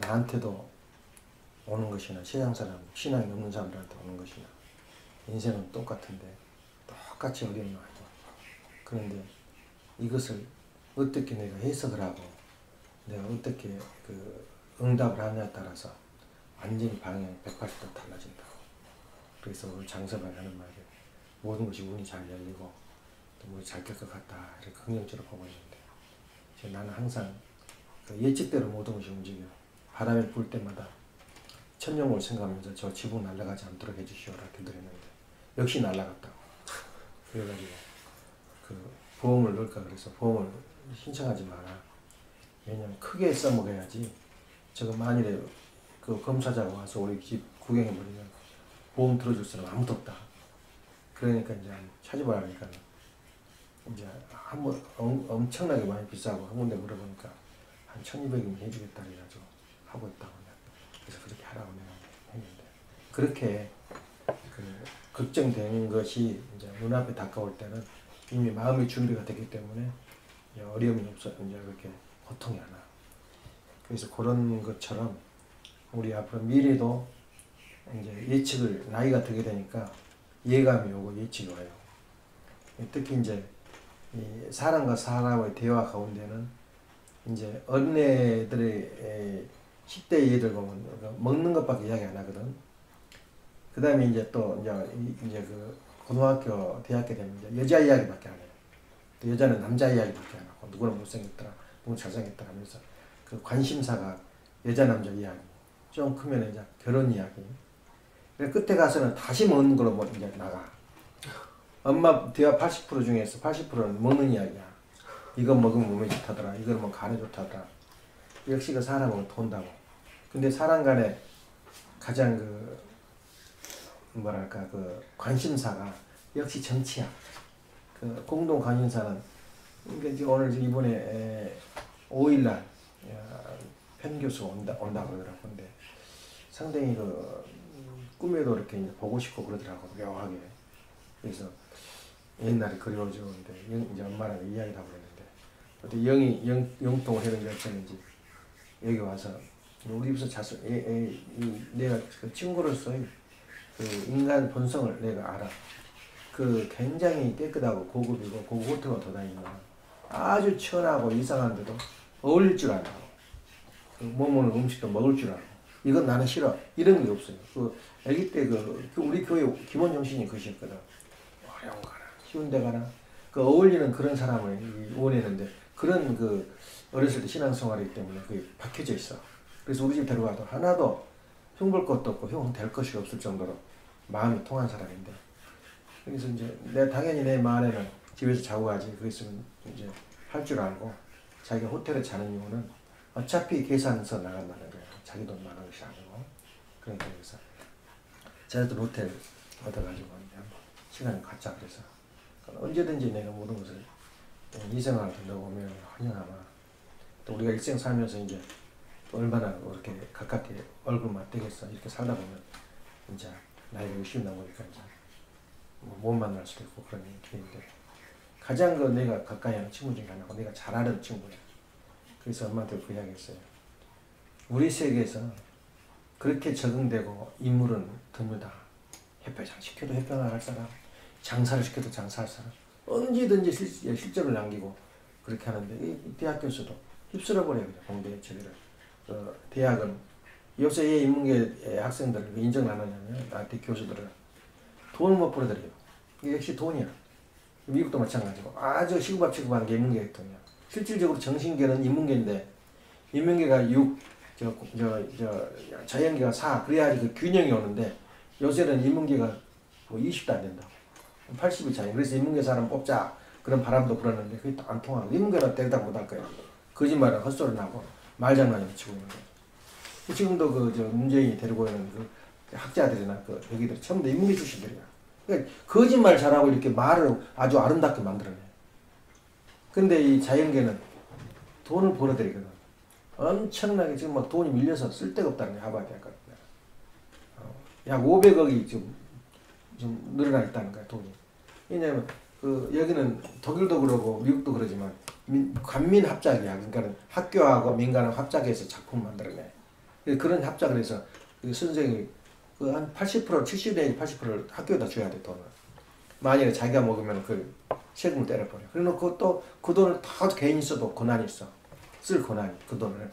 나한테도 오는 것이나 세상 사람, 신앙이 없는 사람들한테 오는 것이나 인생은 똑같은데 똑같이 어려움이 와요. 그런데 이것을 어떻게 내가 해석을 하고 내가 어떻게 그 응답을 하냐에 따라서 완전히 방향이 180도 달라진다고. 그래서 오늘 장서방이 하는 말이 모든 것이 운이 잘 열리고 또 문이 잘 될 것 같다 이렇게 긍정적으로 보고 있는데 나는 항상 그 예측대로 모든 것이 움직여. 바람이 불 때마다 천년을 생각하면서 저 지붕 날아가지 않도록 해주시오라 기도했는데 역시 날아갔다고. 그래가지고 그 보험을 넣을까 그래서 보험을 신청하지 마라. 왜냐면 크게 써먹어야지 저거 만일에 그 검사자가 와서 우리 집 구경해버리면 보험 들어줄 사람 아무도 없다. 그러니까 이제 찾아봐야 하니까 이제 한번 엄청나게 많이 비싸고 한 군데 물어보니까 한 1200이면 해주겠다 그래가지고 하고 있다고. 그래서 그렇게 하라고 내가 했는데 그렇게 그 걱정되는 것이 이제 눈앞에 다가올 때는 이미 마음의 준비가 됐기 때문에 어려움이 없어 이제 그렇게 고통이 안 와. 그래서 그런 것처럼 우리 앞으로 미래도 이제 예측을 나이가 들게 되니까 예감이 오고 예측이 와요. 특히 이제 이 사람과 사람의 대화 가운데는 이제 어린애들의 10대 애들 보면 먹는 것밖에 이야기 안 하거든. 그 다음에 이제 또 이제 그 고등학교, 대학교 되면 이제 여자 이야기밖에 안 해요. 또 여자는 남자 이야기밖에 안 하고 누구는 못생겼더라, 누구는 잘생겼더라 하면서 그 관심사가 여자 남자 이야기. 좀 크면 이제 결혼 이야기. 끝에 가서는 다시 먹는 걸로 뭐 이제 나가. 엄마 대화 80% 중에서 80%는 먹는 이야기야. 이거 먹으면 몸에 좋다더라. 이거 먹으면 간에 좋다더라. 역시 그 사람은 돈다고. 근데 사람 간에 가장 그 뭐랄까 그 관심사가 역시 정치야. 그 공동 관심사는 그러니까 오늘 이번에 5일날 편 교수가 온다고 그러더라고. 근데 상당히 그 꿈에도 이렇게 이제 보고 싶고 그러더라고 묘하게. 그래서 옛날에 그리워지는데 이제 엄마랑 이야기를 하고 그랬는데 어떤 영이 영통을 해는 결정인지 여기 와서 우리 집에서 자수 내가 그 친구로서의 그 인간 본성을 내가 알아. 그 굉장히 깨끗하고 고급이고 고급 호텔로 돌아다니면 아주 천하고 이상한데도 어울릴 줄 알아. 그 뭐 먹는 음식도 먹을 줄 알아. 이건 나는 싫어. 이런 게 없어요. 그 아기 때 그 우리 교회 기본 정신이 그것이었거든. 어려운 거나 쉬운 데 가나 그 어울리는 그런 사람을 원했는데 그런 그 어렸을 때 신앙생활이기 때문에 그게 박혀져 있어. 그래서 우리 집 데려가도 하나도 흉볼 것도 없고 흉 될 것이 없을 정도로 마음이 통한 사람인데 그래서 이제 당연히 내 마음에는 집에서 자고 가지 그랬으면 이제 할 줄 알고 자기가 호텔에 자는 이유는 어차피 계산서 나간다는 거야. 자기 돈 나가는 것이 아니고. 그러니까 그래서 자기들 호텔 얻어가지고 시간을 갖자 그래서 언제든지 내가 모든 것을 이생활한테 넣어오면 환영하마. 또 우리가 일생 살면서 이제 얼마나 그렇게 가깝게 얼굴 맞대겠어. 이렇게 살다 보면 이제 나이가 60 넘으니까 이제 못 만날 수도 있고 그런 기회인데 가장 그 내가 가까이 하는 친구 중에 하나고 내가 잘 아는 친구야. 그래서 엄마한테 그 이야기 했어요. 우리 세계에서 그렇게 적응되고 인물은 드물다. 햇볕장 시켜도 햇볕 나갈 사람, 장사를 시켜도 장사할 사람, 언제든지 실적을 남기고 그렇게 하는데 이 대학 교수도 휩쓸어 버려요. 공대 제대로. 대학은 요새 이 인문계 학생들 인정을 안 하냐면 나한테 교수들은 돈을 못 벌어들여요. 이게 역시 돈이야. 미국도 마찬가지고 아주 시급밥 취급하는 게 인문계 학통이야. 실질적으로 정신계는 인문계인데 인문계가 6, 자연계가 4 그래야지 그 균형이 오는데 요새는 인문계가 뭐 20도 안 된다고. 80이 차이. 그래서 인문계 사람 뽑자 그런 바람도 불었는데 그게 또 안 통하고 인문계는 대답 못할 거야. 거짓말은 헛소리 나고 말장난을 치고 있는 거야. 지금도 문재인이 데리고 오는 그 학자들이나 그 여기들 전부 다 인문계 출신들이야. 그러니까 거짓말 잘하고 이렇게 말을 아주 아름답게 만들어내. 근데 이 자연계는 돈을 벌어들이거든. 엄청나게 지금 막 돈이 밀려서 쓸 데가 없다는 거야. 하버드 대학 같은 데. 약 500억이 좀 늘어나 있다는 거야, 돈이. 왜냐면 여기는 독일도 그러고 미국도 그러지만 관민 합작이야. 그러니까 학교하고 민간하고 합작해서 작품 만들어내. 그런 합작을 해서 그 선생님이 그 한 80%, 70 내지 80%를 학교에다 줘야 돼, 돈을. 만약에 자기가 먹으면 그 세금을 때려버려. 그래놓고 또 그 돈을 다 개인이 써도 권한이 있어. 쓸 권한이, 그 돈을.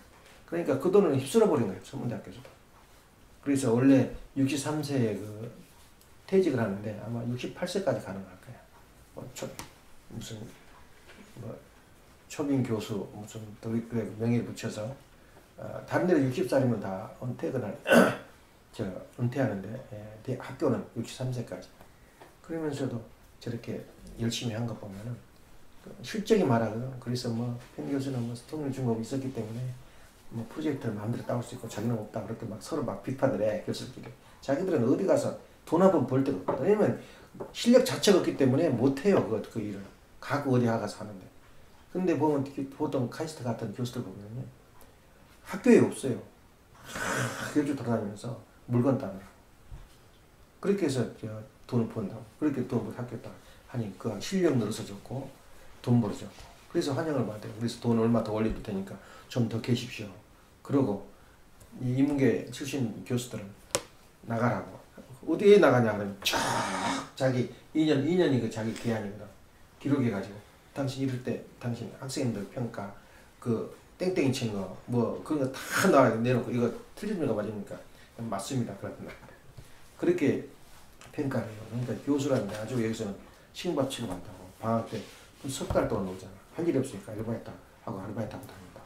그러니까 그 돈을 휩쓸어 버린 거예요, 천문대학교에서도. 그래서 원래 63세에 그 퇴직을 하는데 아마 68세까지 가능할 거야. 뭐 무슨 뭐 초빙 교수 무슨 명예를 붙여서 다른 데는 60살이면 다 은퇴하는데 학교는 63세까지. 그러면서도 저렇게 열심히 한 거 보면은 실적이 말하거든. 그래서 뭐 현 교수는 뭐 통일 중공이 있었기 때문에 뭐 프로젝트를 마음대로 따올 수 있고 자기는 없다 그렇게 막 서로 막 비판을 해, 교수들끼리. 자기들은 어디 가서 돈 한 번 벌 데가 없거든. 왜냐면 실력 자체가 없기 때문에 못해요, 그 일을. 각 어디 가서 하는데. 근데 보면 보통 카이스트 같은 교수들 보면요, 학교에 없어요. 학교를 돌아다니면서 물건 따느라. 그렇게 해서 돈을 번다고. 그렇게 돈 벌 학교 다 하니 그 실력 늘어서 좋고 돈 벌어졌고. 그래서 환영을 받아요. 그래서 돈 얼마 더 올려도 되니까 좀 더 계십시오. 그러고 이 인문계 출신 교수들은 나가라고. 어디에 나가냐 그러면 쫙 자기 2년이 그 자기 기한이거든. 기록해가지고 당신 이럴 때 당신 학생들 평가 그 땡땡이 친 거 뭐 그런 거 다 내놓고 이거 틀립니까 맞습니까? 맞습니다. 그러더라. 그렇게 평가를 해요. 그러니까 교수라는 게 아주 여기서는 칭밥 취급한다고. 방학 때 석 달 동안 오잖아. 할 일이 없으니까 아르바이트 하고 아르바이트 하고 다닌다.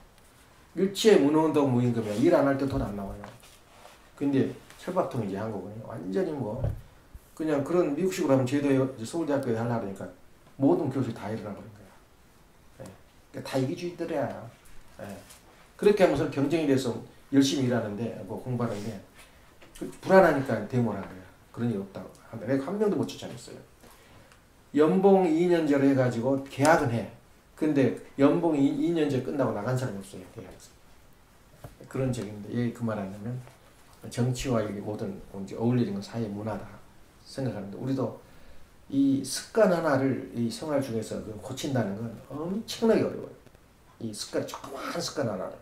일치에 문어운동 무임금이야. 일 안 할 때 돈 안 나와요. 근데 철밥통이지 한국은 완전히 뭐 그냥 그런 미국식으로 하면 제도 서울대학교에 하려고 하니까 모든 교수들이 다 일어나 버린 거야. 예. 그러니까 다 이기주의들이야. 예. 그렇게 하면서 경쟁이 돼서 열심히 일하는데 뭐 공부하는데 불안하니까 데모를 한 거야. 그런 일 없다고. 내가 한 명도 못 쫓아냈어요. 연봉 2년제로 해가지고 계약은 해. 근데 연봉 2년제 끝나고 나간 사람이 없어요. 계약에서. 그런 적인데 여기 그 말하냐면 정치와 이게 모든 이제 어울리는 건 사회 문화다 생각하는데 우리도 이 습관 하나를 이 생활 중에서 고친다는 건 엄청나게 어려워요. 이 습관, 조그마한 습관 하나를.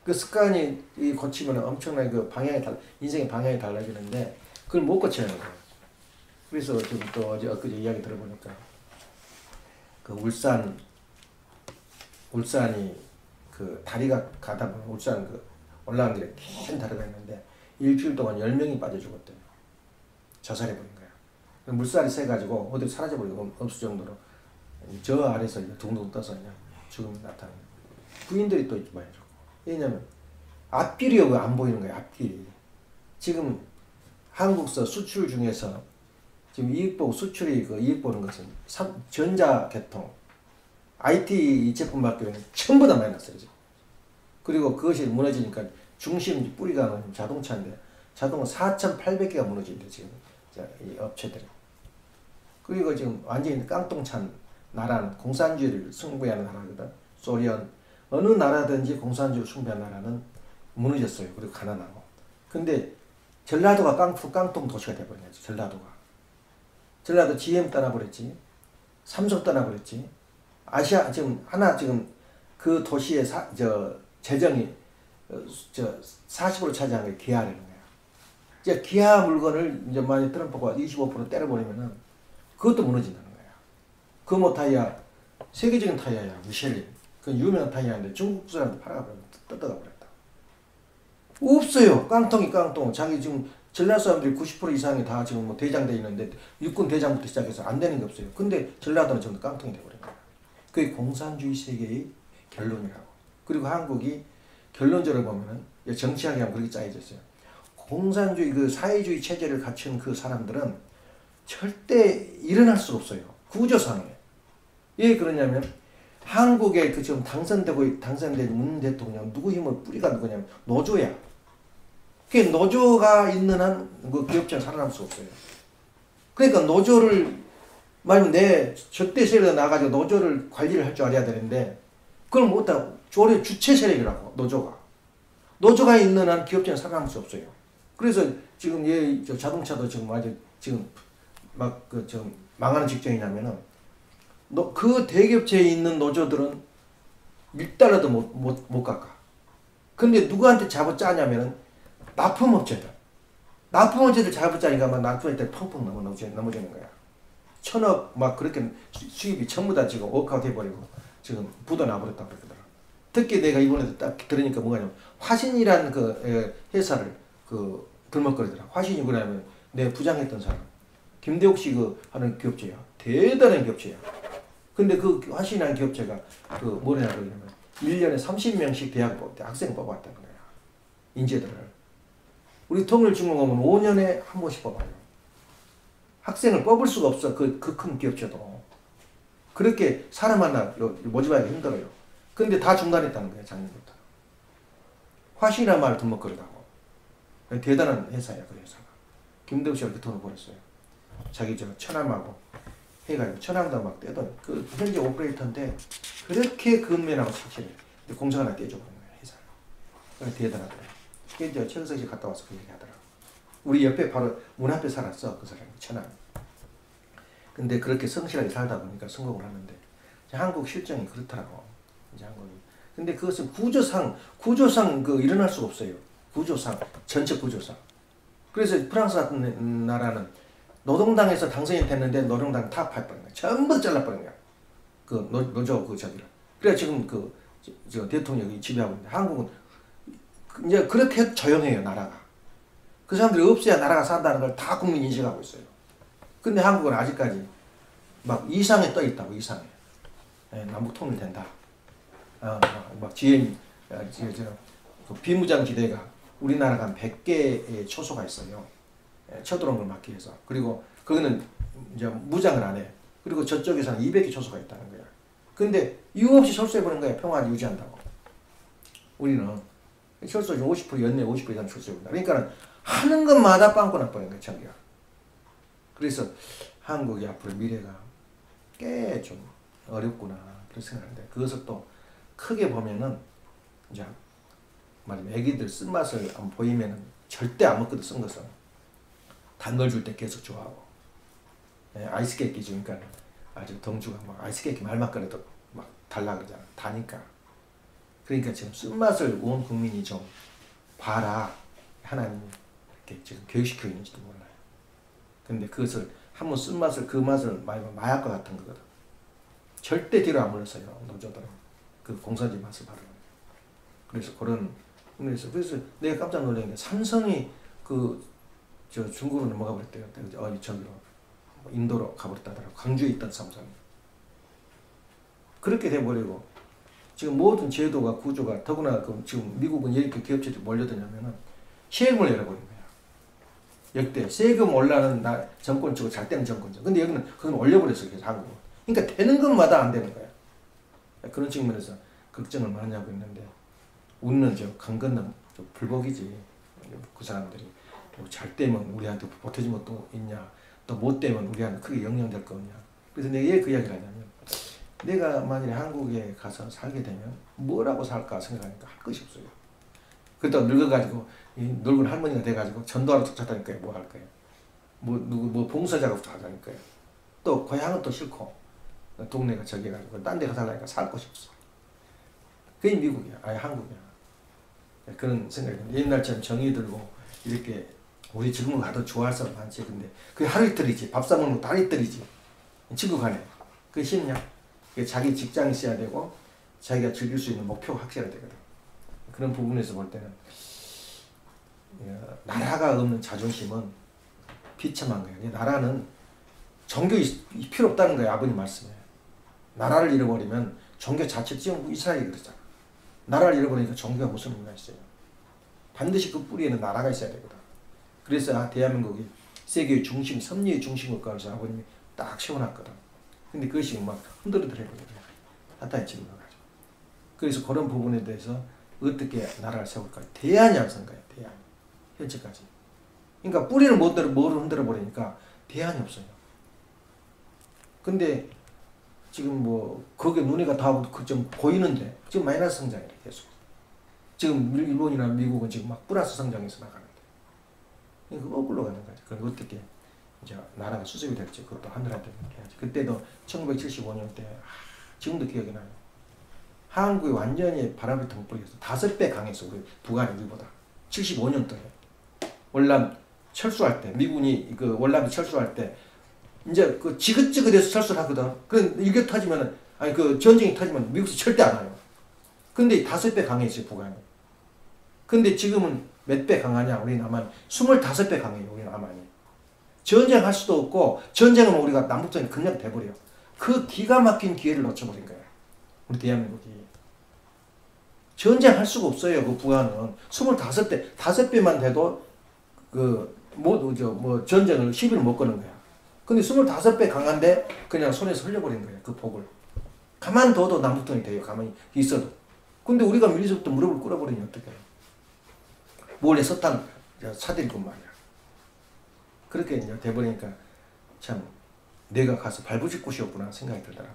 그 습관이 고치면 엄청나게 그 방향이 인생의 방향이 달라지는데 그걸 못 고쳐야 하는 거예요. 그래서 지금 또 엊그제 이야기 들어보니까 그 울산이 그 다리가 가다 보면 울산 그 올라간 길에 긴 다리가 있는데 일주일 동안 10명이 빠져 죽었대요. 자살해 버린 거야. 물살이 세가지고 어디 사라져버리고 없을 정도로 저 아래서 둥둥 떠서 그냥 죽음이 나타나는 거야. 부인들이 또 많이 죽고. 왜냐면 앞길이 안 보이는 거야. 앞길이. 지금 한국서 수출 중에서 지금 이익 보고 수출이 이익 보는 것은 전자계통, IT 제품밖에 전부 다 마이너스죠. 그리고 그것이 무너지니까 중심 뿌리가 자동차인데 자동은 4,800개가 무너진대 지금 이 업체들이. 그리고 지금 완전히 깡통찬 나라는 공산주의를 숭배하는 나라거든. 소련 어느 나라든지 공산주의를 숭배하는 나라는 무너졌어요. 그리고 가난하고. 근데 전라도가 깡통 도시가 돼버렸지. 전라도 GM 떠나버렸지. 삼성 떠나버렸지. 아시아 지금 그 도시의 재정이 40% 차지하는 게 기아라는 거야. 이제 기아 물건을 이제 만약 트럼프가 25% 때려버리면은 그것도 무너진다는 거야. 금호 타이어 세계적인 타이어야. 미셸린. 그 유명한 타이어인데 중국 사람한테 팔아버리면 뜯어가 버렸다. 없어요. 깡통. 자기 지금 전라도 사람들이 90% 이상이 다 지금 뭐 대장돼 있는데 육군 대장부터 시작해서 안 되는 게 없어요. 근데 전라도는 전부 깡통이 돼버린 거야. 그게 공산주의 세계의 결론이라고. 그리고 한국이 결론적으로 보면은 정치하게 하면 그렇게 짜여졌어요. 공산주의 그 사회주의 체제를 갖춘 그 사람들은 절대 일어날 수가 없어요. 구조상에. 왜 그러냐면 한국에 그 지금 당선된 문 대통령 누구 힘을 뿌리가 누구냐면 노조야. 그 노조가 있는 한 그 기업체는 살아남을 수 없어요. 그러니까 노조를 만약 내 적대 세력에 나가지고 노조를 관리를 할 줄 알아야 되는데 그걸 못하고 조례 주체 세력이라고 노조가 있는 한 기업체는 살아남을 수 없어요. 그래서 지금 자동차도 지금 아주 지금 막 좀 망하는 직전이냐면은 그 대기업체에 있는 노조들은 $1도 못 깎아. 근데 누구한테 짜냐면은 납품업체들. 납품업체들 잡았자니까 막 납품업체들 펑펑 넘어지는 거야. 천억 막 그렇게 수입이 전부 다 지금 워크아웃 해버리고 지금 묻어나버렸다고 그러더라. 특히 내가 이번에 딱 들으니까 뭐냐면 화신이라는 그 회사를 그 들먹거리더라. 화신이 뭐냐면 내 부장했던 사람 김대옥 씨 그 하는 기업체야. 대단한 기업체야. 근데 그 화신이라는 기업체가 그 뭐냐 그러냐면 1년에 30명씩 학생 뽑았다는 거야. 인재들을. 우리 통일중공업은 5년에 한 번씩 뽑아요. 학생을 뽑을 수가 없어. 그 큰 기업체도. 그렇게 사람 하나 모집하기 힘들어요. 근데 다 중단했다는 거야, 작년부터. 화신이라는 말을 듬먹거리다고. 대단한 회사야, 그 회사가. 김대우 씨가 그 돈을 벌었어요. 자기 저 천암하고 해가지고 천암도 막 떼던 그 현재 오퍼레이터인데 그렇게 근면하고 착실해. 근데 공장 하나 떼줘버린 거야, 회사를. 그래 대단하더라. 이제 최은석 씨 갔다 와서 그 얘기 하더라. 우리 옆에 바로 문 앞에 살았어, 그 사람이 천암. 근데 그렇게 성실하게 살다 보니까 성공을 하는데 한국 실정이 그렇더라고. 이제 한국이. 근데 그것은 구조상 그 일어날 수가 없어요. 구조상 전체 구조상. 그래서 프랑스 같은 나라는 노동당에서 당선이 됐는데 노동당 다 파버린 거야. 전부 잘라버린 거야. 그 노조 그 저기를. 그래 지금 저 대통령이 지배하고 있는데 한국은 이제 그렇게 조용해요 나라가. 그 사람들이 없어야 나라가 산다는 걸 다 국민이 인식하고 있어요. 근데 한국은 아직까지 막 이상에 떠 있다고 이상에. 예, 남북 통일된다. 막 지혜인 그 비무장지대가 우리나라가 한 100개의 초소가 있어요. 예, 쳐들어온 걸 막기 위해서. 그리고 거기는 이제 무장을 안 해. 그리고 저쪽에서는 200개 초소가 있다는 거야. 근데 이유 없이 철수해버린 거야. 평화를 유지한다고. 우리는 철수 50% 연내 50% 이상 철수해버린다. 그러니까 하는 것마다 빵꾸 나버린 거야. 자기가. 그래서 한국이 앞으로 미래가 꽤 좀 어렵구나 그런 생각하는데 그것을 또 크게 보면은 이제 말하면 애기들 쓴맛을 한번 보이면은 절대 안 먹거든. 쓴 것은 단 걸 줄 때 계속 좋아하고. 예, 아이스 케이크 주니까 아주 덩주가 막 아이스 케이크 말만 꺼내도 막 달라 그러잖아. 다니까. 그러니까 지금 쓴맛을 온 국민이 좀 봐라. 하나님이 이렇게 지금 교육시키고 있는지도 몰라요. 근데 그것을 한번 쓴맛을 그 맛을 마약과 같은 거거든. 절대 뒤로 안 물러서요. 노조들은 그 공산주의 맛을 바르는. 그래서 그런 의미에서 그래서 내가 깜짝 놀란 게 삼성이 저 중국으로 넘어가 버렸대요. 저기로 인도로 가버렸다더라고. 광주에 있던 삼성이 그렇게 돼버리고 지금 모든 제도가 구조가 더구나 지금 미국은 이렇게 기업체들이 몰려드냐면은 세금을 내려버린 거야. 역대 세금 올라는 정권 치고 잘 되는 정권이죠. 근데 여기는 그건 올려버렸어요. 그래서 한국은. 그러니까 되는 것마다 안 되는 거야. 그런 측면에서 걱정을 많이 하고 있는데 웃는 강 건너 불복이지. 그 사람들이 잘 되면 우리한테 보태준 것도 있냐, 또 못 되면 우리한테 크게 영향될 거 없냐. 그래서 내가 왜 그 이야기를 하냐면 내가 만일에 한국에 가서 살게 되면 뭐라고 살까 생각하니까 할 것이 없어요. 그렇다고 늙어가지고 늙은 할머니가 돼가지고 전도하러 쫓아다니까요. 뭐 할 거예요. 뭐 봉사작업 하자니까요. 거예요. 또 고향은 또 싫고 동네가 저기가지고 딴 데 가서 살라니까 살 곳이 없어. 그게 미국이야. 아예 한국이야. 그런 생각이 듭니다. 옛날처럼 정이 들고 이렇게 우리 지금은 가도 좋아할 사람 많지. 근데 그게 하루 이틀이지. 밥 사먹는 것도 하루 이틀이지. 친구 간에. 그게 쉽냐? 그게 자기 직장이 있어야 되고 자기가 즐길 수 있는 목표가 확실해야 되거든. 그런 부분에서 볼 때는 나라가 없는 자존심은 비참한 거예요. 나라는 종교 필요 없다는 거예요. 아버님 말씀에. 나라를 잃어버리면 종교 자체 지금 이스라엘이 그러잖아. 나라를 잃어버리니까 종교가 무슨 의미가 있어요. 반드시 그 뿌리에는 나라가 있어야 되거든. 그래서 대한민국이 세계의 중심, 섭리의 중심 국가로서 아버님이 딱 세워놨거든. 근데 그것이 막 흔들흔들해버려요. 하다에 집어가지고. 그래서 그런 부분에 대해서 어떻게 나라를 세울까? 대안이 안 선 거예요. 대안. 현재까지. 그러니까 뿌리를 뭐를 흔들어 버리니까 대안이 없어요. 근데 지금 거기에 눈에가 다 좀 보이는데 지금 마이너스 성장이래 계속. 지금 일본이나 미국은 지금 막 플러스 성장해서 나가는데. 그러니까 거꾸로 가는 거지. 그럼 어떻게 이제 나라가 수습이 될지 그것도 하늘한테 해야지. 그때도 1975년 때 지금도 기억이 나요. 한국이 완전히 바람이 덩 불어서 5배 강했어. 우리 북한이 우리보다. 75년도에. 월남 철수할 때, 미군이 그 월남에 철수할 때, 이제 그 지긋지긋해서 철수를 하거든. 그럼 이게 터지면은, 아니 그 전쟁이 터지면 미국이 절대 안 와요. 근데 5배 강해졌어요, 북한이. 근데 지금은 몇 배 강하냐, 우리 남한이. 25배 강해요, 우리 남한이. 전쟁할 수도 없고, 전쟁은 우리가 남북전이 그냥 돼버려요. 그 기가 막힌 기회를 놓쳐버린 거예요. 우리 대한민국이. 전쟁할 수가 없어요, 그 북한은. 25배, 5배만 돼도, 전쟁을 시비를 못 거는 거야. 근데 25배 강한데, 그냥 손에서 흘려버린 거예요, 그 폭을. 가만 둬도 남북전이 돼요, 가만히 있어도. 근데 우리가 미리서부터 무릎을 꿇어버리니 어떡해요. 몰래 서탄 사들이고 말이야. 그렇게 이제 돼버리니까 참 내가 가서 발부질 곳이 없구나 생각이 들더라고.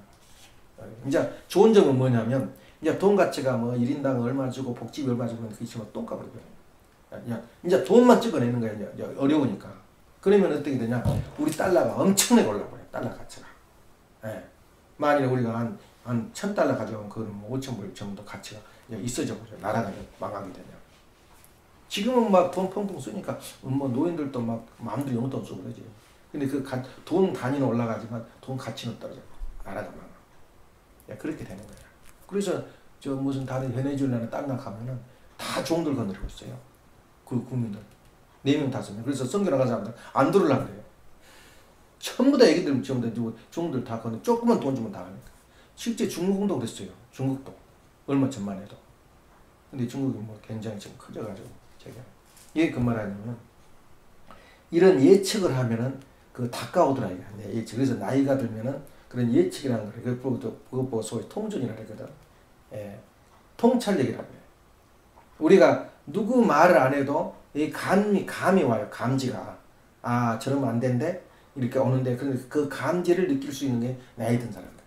이제 좋은 점은 뭐냐면 이제 돈 가치가 뭐 1인당 얼마 주고 복지비 얼마 주고 그게 있으면 똥값을 줘요. 이제 돈만 찍어내는 거야. 이제 어려우니까. 그러면 어떻게 되냐? 우리 달러가 엄청나게 올라버려요. 달러 가치가. 예. 만일에 우리가 한 1,000달러 가져가면 그거는 뭐 5,000불 정도 가치가 있어져 버려요. 나라가 망하게 되면. 지금은 막 돈 펑펑 쓰니까 뭐 노인들도 막 마음대로 용돈 쓰고 그러지. 근데 그 돈 단위는 올라가지만 돈 가치는 떨어져. 나라가 망하. 그렇게 되는 거야. 그래서 저 무슨 다른 베네수엘라나 다른 나라 가면은 다 종들 거느리고 있어요. 그 국민들. 4명, 5명. 그래서 선교 나간 사람들 안 들으려고 그래요. 전부 다 애기들 전부 다 종들 다 거느 조금만 돈 주면 다 하니까. 실제 중국도 그랬어요. 중국도. 얼마 전만 해도. 근데 중국이 뭐 굉장히 지금 커져가지고 제가 이게 그 말 아니면 이런 예측을 하면은 그 다가오더라 이게 예측. 그래서 나이가 들면은 그런 예측이라는 거예요. 그것 보고 소위 통준이라 그러거든. 예. 통찰력이라고 해요. 우리가 누구 말을 안 해도 이 감이 와요. 감지가. 아, 저러면 안 된대? 이렇게 오는데 그 감지를 느낄 수 있는 게 나이 든 사람들.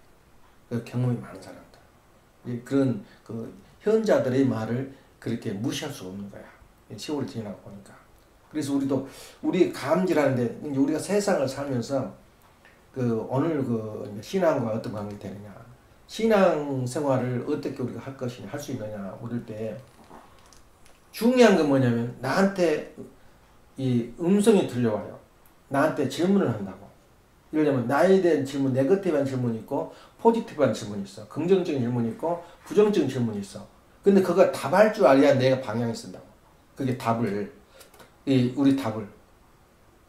그 경험이 많은 사람들. 그런 그 현자들의 말을 그렇게 무시할 수 없는 거야. 세월이 지나고 보니까. 그래서 우리 감지라는데 이제 우리가 세상을 살면서 오늘 신앙과 어떤 관계 되느냐. 신앙 생활을 어떻게 우리가 할 것이냐, 할 수 있느냐, 물을 때 중요한 건 뭐냐면 나한테 이 음성이 들려와요. 나한테 질문을 한다고. 예를 들면 나에 대한 질문, 네거티브한 질문이 있고 포지티브한 질문이 있어. 긍정적인 질문이 있고 부정적인 질문이 있어. 근데 그거 답할 줄 알아야 내가 방향을 쓴다고. 그게 답을, 우리 답을.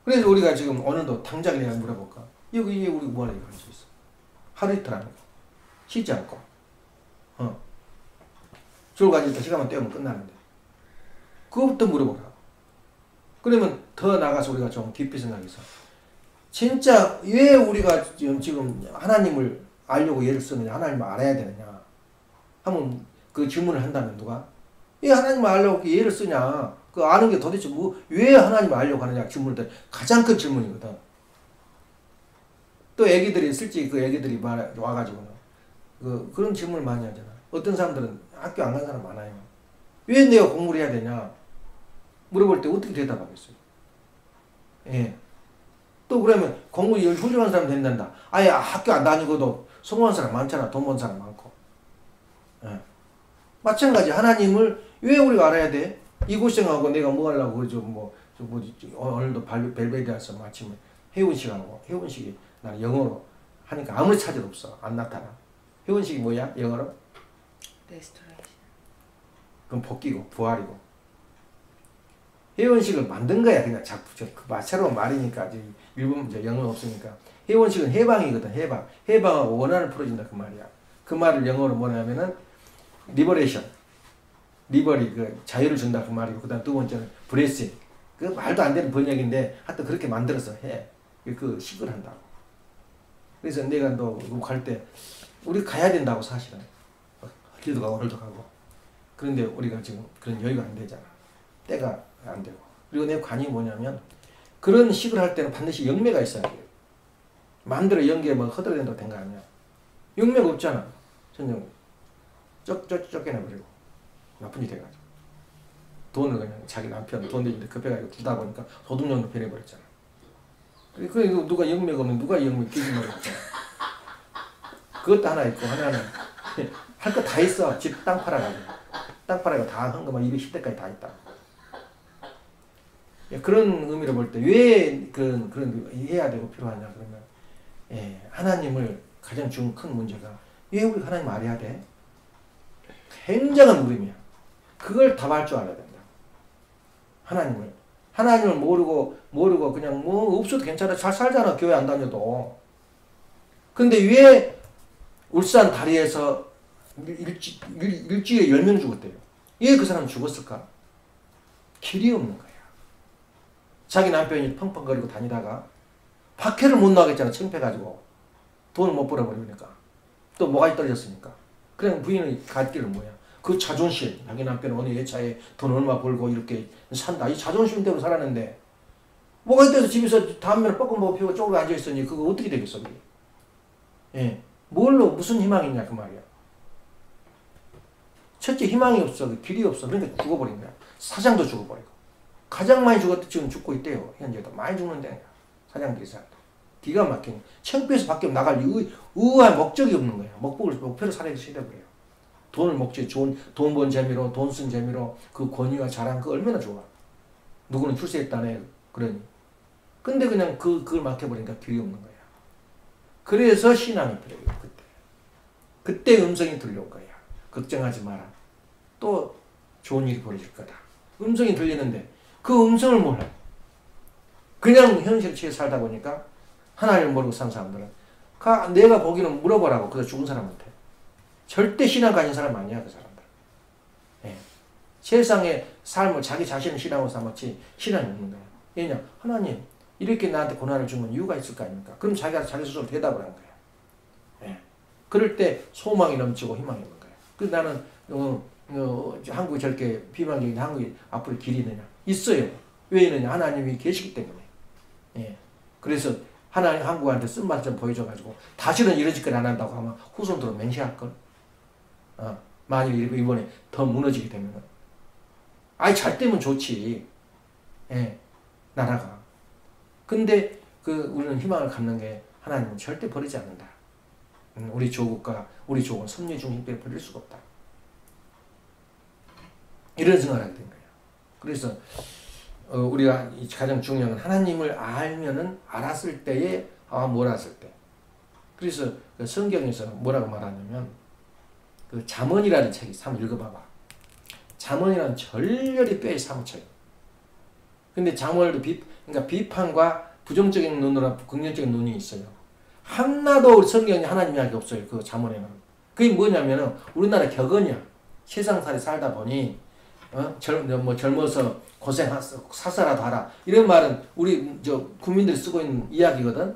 그래서 우리가 지금 오늘도 당장 내가 물어볼까? 여기 우리 뭐하러 이거 할 수 있어? 하루 이틀 하는 거. 쉬지 않고. 졸고 앉아있다 시간만 때우면 끝나는데. 그거부터 물어보라고. 그러면 더 나가서 우리가 좀 깊이 생각해서 진짜 왜 우리가 지금 하나님을 알려고 예를 쓰느냐, 하나님을 알아야 되느냐 하면 그 질문을 한다면 누가? 왜 하나님을 알려고 예를 쓰냐? 그 아는 게 도대체 왜 하나님을 알려고 하느냐 질문을 가장 큰 질문이거든. 또 애기들이 솔직히 그 애기들이 와가지고는 그런 질문을 많이 하잖아. 어떤 사람들은 학교 안 간 사람 많아요. 왜 내가 공부를 해야 되냐? 물어볼 때 어떻게 대답하겠어요? 예. 또 그러면 공부 훌륭한 사람 된단다. 아예 학교 안 다니고도 성공한 사람 많잖아. 돈 번 사람 많고. 예. 마찬가지 하나님을 왜 우리가 알아야 돼? 이 고생하고 내가 뭐 하려고 그러죠. 오늘도 벨베리아서 마침에 회원식이 나는 영어로 하니까 아무리 찾아도 없어. 안 나타나. 회원식이 뭐야? 영어로? 레스토레이션. 그럼 복귀고 부활이고. 회원식을 만든 거야. 그냥 그 마차로 말이니까 일본 영어 없으니까. 회원식은 해방이거든. 해방하고 원한을 풀어준다 그 말이야. 그 말을 영어로 뭐냐면은 리버레이션. 리버리 자유를 준다 그 말이고 그다음 두 번째는 브레싱. 그 말도 안 되는 번역인데 하여튼 그렇게 만들어서 해. 그 식을 한다고. 그래서 내가 갈 때 우리 가야 된다고 사실은. 길도 가고 오늘도 가고. 그런데 우리가 지금 그런 여유가 안 되잖아. 때가 안 되고. 그리고 내 관이 뭐냐면 그런 식을 할 때는 반드시 영매가 있어야 돼요. 마음대로 연기에 허들어댄다고 된 거 아니야. 영매가 없잖아. 전혀 쫓겨내버리고 나쁜 짓 해가지고 돈을 그냥 자기 남편 돈 내는데 급해가지고 주다 보니까 도둑놈도 변해버렸잖아. 그리고 누가 영매가 없는 누가 영매 끼지말고 있잖아. 그것도 하나 있고 하나는 할 거 다 있어. 집 땅 팔아가지고 다 한 거만 210대까지 다 있다. 그런 의미로 볼 때 왜 그런 해야 되고 필요하냐 그러면 하나님을 가장 큰 문제가 왜 우리 하나님 알아야 돼? 굉장한 무림이야. 그걸 답할 줄 알아야 된다. 하나님을 모르고 그냥 뭐 없어도 괜찮아. 잘 살잖아. 교회 안 다녀도. 근데 왜 울산 다리에서 일주일에 10명 죽었대요. 왜 그 사람 죽었을까? 길이 없는 거야. 자기 남편이 펑펑거리고 다니다가 밖에를 못 나가겠잖아. 창피해가지고. 돈을 못 벌어버리니까. 또 뭐가 떨어졌으니까. 그냥 부인이 갈 길은 뭐야? 그 자존심. 자기 남편은 어느 예차에 돈 얼마 벌고 이렇게 산다. 이 자존심 때문에 살았는데 뭐가 있대서 집에서 담배를 뻐끔뻐끔 피우고 쪼그려 앉아있으니 그거 어떻게 되겠어? 그게. 뭘로 무슨 희망이 있냐 그 말이야. 첫째 희망이 없어. 길이 없어. 그러니까 죽어버린 거야. 사장도 죽어버리고. 가장 많이 지금 죽고 있대요. 현재도 많이 죽는데 사장들이 살다. 기가 막히네. 창피해서 밖에 나갈 의아한 목적이 없는 거야. 목표를 살아야 시대버려요. 돈을 먹지. 돈 번 재미로, 돈 쓴 재미로 그 권위와 자랑 그 얼마나 좋아. 누구는 출세했다네. 그러니. 근데 그냥 그걸 막혀버리니까 길이 없는 거야. 그래서 신앙이 필요해요. 그때 음성이 들려올 거야. 걱정하지 마라. 또 좋은 일이 벌어질 거다. 음성이 들리는데 그 음성을 몰라. 그냥 현실치에 살다 보니까 하나님을 모르고 사는 사람들은 내가 보기는 물어보라고. 그래서 죽은 사람한테. 절대 신앙 가진 사람 아니야. 그 사람들. 세상의 삶을 자기 자신을 신앙으로 삼았지 신앙이 없는 거야. 왜냐? 하나님 이렇게 나한테 고난을 준 건 이유가 있을 거 아닙니까? 그럼 자기가 자기 스스로 대답을 한 거야. 그럴 때 소망이 넘치고 희망이 있는 거야. 그래서 나는 한국이 저렇게 비만적인데 한국이 앞으로 길이 있느냐? 있어요. 왜 있느냐? 하나님이 계시기 때문에. 그래서 하나님 한국한테 쓴맛을 좀 보여줘가지고 다시는 이런 짓거리 안 한다고 하면 후손들은 맹세할걸. 만일 이번에 더 무너지게 되면은. 잘 되면 좋지. 나라가. 근데 우리는 희망을 갖는 게 하나님은 절대 버리지 않는다. 우리 조국은 섭리 중심대로 버릴 수가 없다. 이런 생각을 하게 된 거예요. 그래서 우리가 가장 중요한 건 하나님을 알았을 때에 몰았을 때. 그래서 성경에서 뭐라고 말하냐면 잠언이라는 책이 한번 읽어봐봐. 잠언이라는 절렬히 뼈에 사무쳐요. 근데 잠언에도 그러니까 비판과 부정적인 눈으로 긍정적인 눈이 있어요. 하나도 성경에 하나님 이야기 없어요. 그 잠언에는. 그게 뭐냐면은 우리나라 격언이야. 세상살이 살다 보니 젊어서 사서라도 하라. 이런 말은 우리 국민들이 쓰고 있는 이야기거든.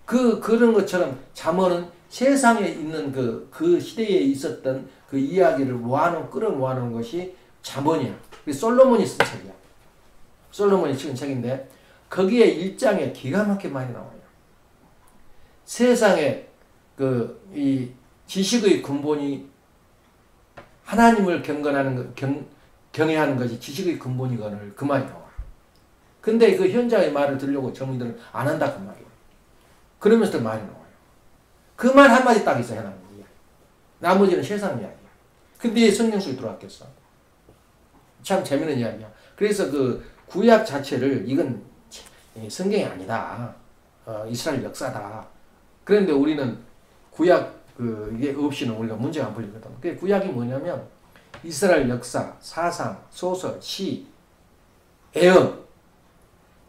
그런 것처럼 잠언은 세상에 있는 그 시대에 있었던 그 이야기를 끌어모아놓은 것이 잠언이야. 솔로몬이 쓴 책이야. 솔로몬이 쓴 책인데 거기에 1장에 기가 막히게 많이 나와요. 세상에 이 지식의 근본이 하나님을 경외하는 것이 지식의 근본이거늘 그 말이 나와. 근데 그 현장의 말을 들으려고 젊은이들은 안 한다 그 말이에요. 그러면서도 말이 나와요. 그 말 한마디 딱 있어요. 하나님 이야기. 나머지는 세상 이야기야. 근데 왜 성경 속에 들어왔겠어? 참 재밌는 이야기야. 그래서 그 구약 자체를 이건 성경이 아니다. 이스라엘 역사다. 그런데 우리는 구약 이게 없이는 우리가 문제가 안 풀리거든. 그 구약이 뭐냐면 이스라엘 역사, 사상, 소설, 시, 애언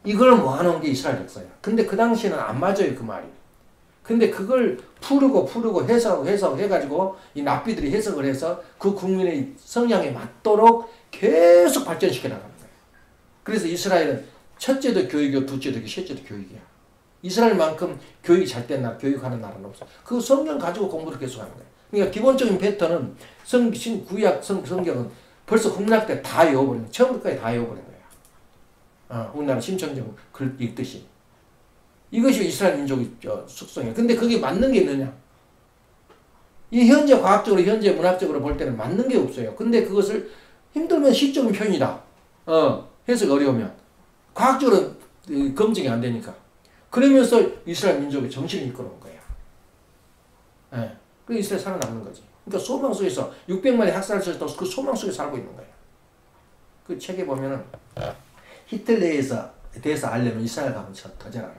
이걸 모아놓은 게 이스라엘 역사야. 근데 그 당시에는 안 맞아요 그 말이. 근데 그걸 풀고 해석해가지고 이 납비들이 해석을 해서 그 국민의 성향에 맞도록 계속 발전시켜 나가는 거예요. 그래서 이스라엘은 첫째도 교육이고 둘째도 셋째도 교육이야. 이스라엘만큼 교육이 잘 된 나라, 교육하는 나라는 없어. 그 성경 가지고 공부를 계속하는 거예요. 그러니까 기본적인 패턴은 구약 성경은 벌써 국락 때 다 외워버린 거야. 처음부터까지 다 외워버린 거야. 우리나라 심청정 글 읽듯이. 이것이 이스라엘 민족의 숙성이에요. 근데 그게 맞는 게 있느냐? 이 현재 과학적으로, 현재 문학적으로 볼 때는 맞는 게 없어요. 근데 그것을 힘들면 시적인 표현이다. 해석이 어려우면. 과학적으로 검증이 안 되니까. 그러면서 이스라엘 민족의 정신을 이끌어온 거야. 그 이스라엘 살아남는 거지. 그러니까 소망 속에서 600만의 학살을 쳐서 그 소망 속에 살고 있는 거야. 그 책에 보면은 히틀러에 대해서 알려면 이스라엘 가면 더 잘 알아.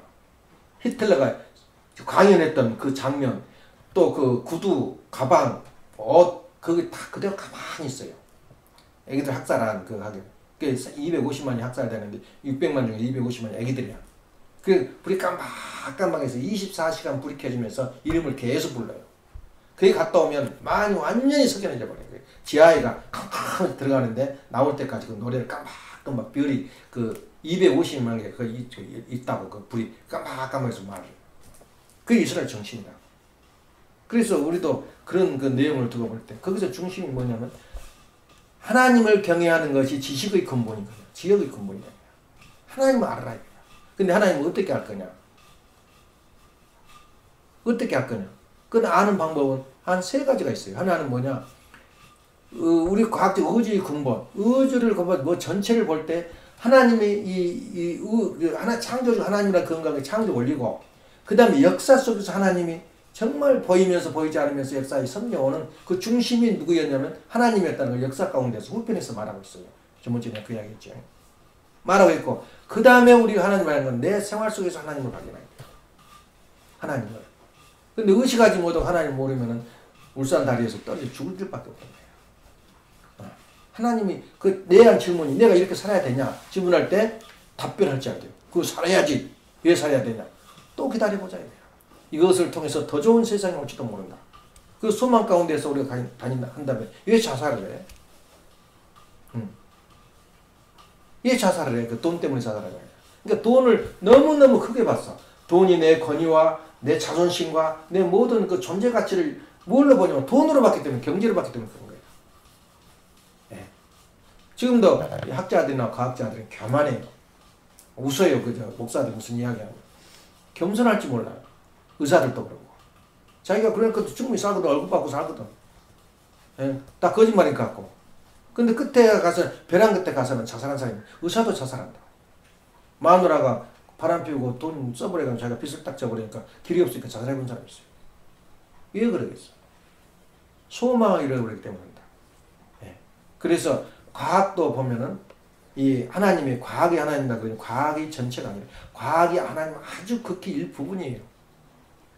히틀러가 강연했던 그 장면, 또 그 구두, 가방, 옷, 그게 다 그대로 가만히 있어요. 애기들 학살한 그 하게. 그게 250만이 학살되는데 600만 중에 250만이 애기들이야. 그 불이 깜빡깜빡해서 24시간 불이 켜지면서 이름을 계속 불러요. 거기 갔다 오면 많이 완전히 석연해져 버려요. 지하에가 캄캄하게 들어가는데 나올 때까지 그 노래를 깜빡깜빡 별이 그 250만 개 있다고 그 불이 깜빡깜빡해서 말해요. 그게 이스라엘 정신이다. 그래서 우리도 그런 그 내용을 두고 볼 때 거기서 중심이 뭐냐면 하나님을 경외하는 것이 지식의 근본인 거예요. 지역의 근본이야. 하나님을 알아라. 근데 하나님은 어떻게 할 거냐? 어떻게 할 거냐? 그 아는 방법은 한 세 가지가 있어요. 하나는 뭐냐? 우리 과학적 의지의 근본, 의지를 뭐 전체를 볼 때 하나님의 하나 창조주 하나님이란 건강의 창조 원리고, 그 다음에 역사 속에서 하나님이 정말 보이면서 보이지 않으면서 역사에 섬겨오는 그 중심이 누구였냐면 하나님이었다는 걸 역사 가운데서 후편에서 말하고 있어요. 저번주에 그 이야기 했죠. 말하고 있고, 그 다음에 우리 하나님을 하는 건 내 생활 속에서 하나님을 발견해야 돼요. 하나님을. 근데 의식하지 못하고 하나님을 모르면은 울산 다리에서 떨어져 죽을 줄밖에 없는 거예요. 하나님이 그 내한 질문이 내가 이렇게 살아야 되냐 질문할 때 답변할지 안 돼요. 그거 살아야지. 왜 살아야 되냐? 또 기다려보자 이거예요. 이것을 통해서 더 좋은 세상이 올지도 모른다. 그 소망 가운데서 우리가 한다면 왜 자살을 해? 왜 자살을 해? 그 돈 때문에 자살을 해. 그러니까 돈을 너무너무 크게 봤어. 돈이 내 권위와 내 자존심과 내 모든 그 존재 가치를 뭘로 보냐면 돈으로 봤기 때문에, 경제로 봤기 때문에 그런 거예요. 네. 지금도 학자들이나 과학자들은 교만해요. 웃어요. 그저 목사들 무슨 이야기하면. 겸손할지 몰라요. 의사들도 그러고. 자기가 그러니까 충분히 살거든. 얼굴 받고 살거든. 예? 다 거짓말인 것 같고. 근데 끝에 가서, 벼랑 끝에 가서는 자살한 사람이, 의사도 자살한다. 마누라가 바람 피우고 돈 써버리니까 자기가 빚을 딱 져버리니까 길이 없으니까 자살해본 사람이 있어요. 왜 그러겠어? 소망을 잃어버리기 때문이다. 예. 그래서 과학도 보면은 이 하나님의 과학이 하나님이다 그러니 과학이 전체가 아니라 과학이 하나님 아주 극히 일부분이에요.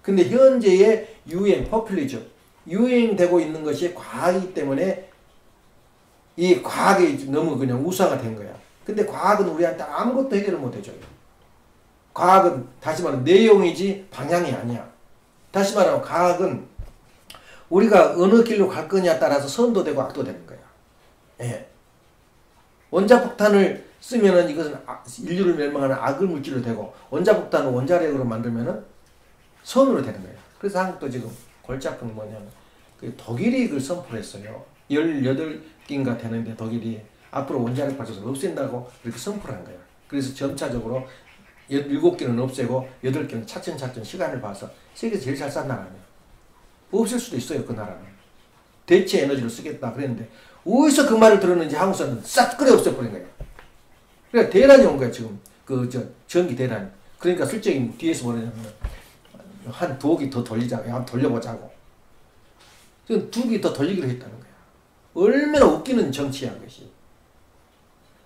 근데 현재의 유행, 포퓰리즘, 유행되고 있는 것이 과학이기 때문에 이 과학이 너무 그냥 우상화된 거야. 근데 과학은 우리한테 아무것도 해결을 못 해줘요. 과학은 다시 말하면 내용이지 방향이 아니야. 다시 말하면 과학은 우리가 어느 길로 갈 거냐에 따라서 선도 되고 악도 되는 거야. 예. 원자폭탄을 쓰면은 이것은 인류를 멸망하는 악을 물질로 되고, 원자폭탄을 원자력으로 만들면은 선으로 되는 거예요. 그래서 한국도 지금 골치 아픈 뭐냐면 그 독일이 그걸 선포를 했어요. 18개인가 되는데 독일이 앞으로 원자력 발전소를 없앤다고 이렇게 선포를 한 거예요. 그래서 점차적으로 7개는 없애고 8개는 차츰차츰 시간을 봐서 세계에서 제일 잘 산 나라네요. 없을 수도 있어요. 그 나라는. 대체 에너지를 쓰겠다 그랬는데 어디서 그 말을 들었는지 한국 사람은 싹 끓여 없애버린 거예요. 그러니까 대란이 온 거예요. 지금 전기 대란이. 그러니까 실적이 뒤에서 뭐냐면 한 2억이 더 돌리자고, 한번 돌려보자고. 지금 2기 더 돌리기로 했다는 거야. 얼마나 웃기는 정치야, 그것이.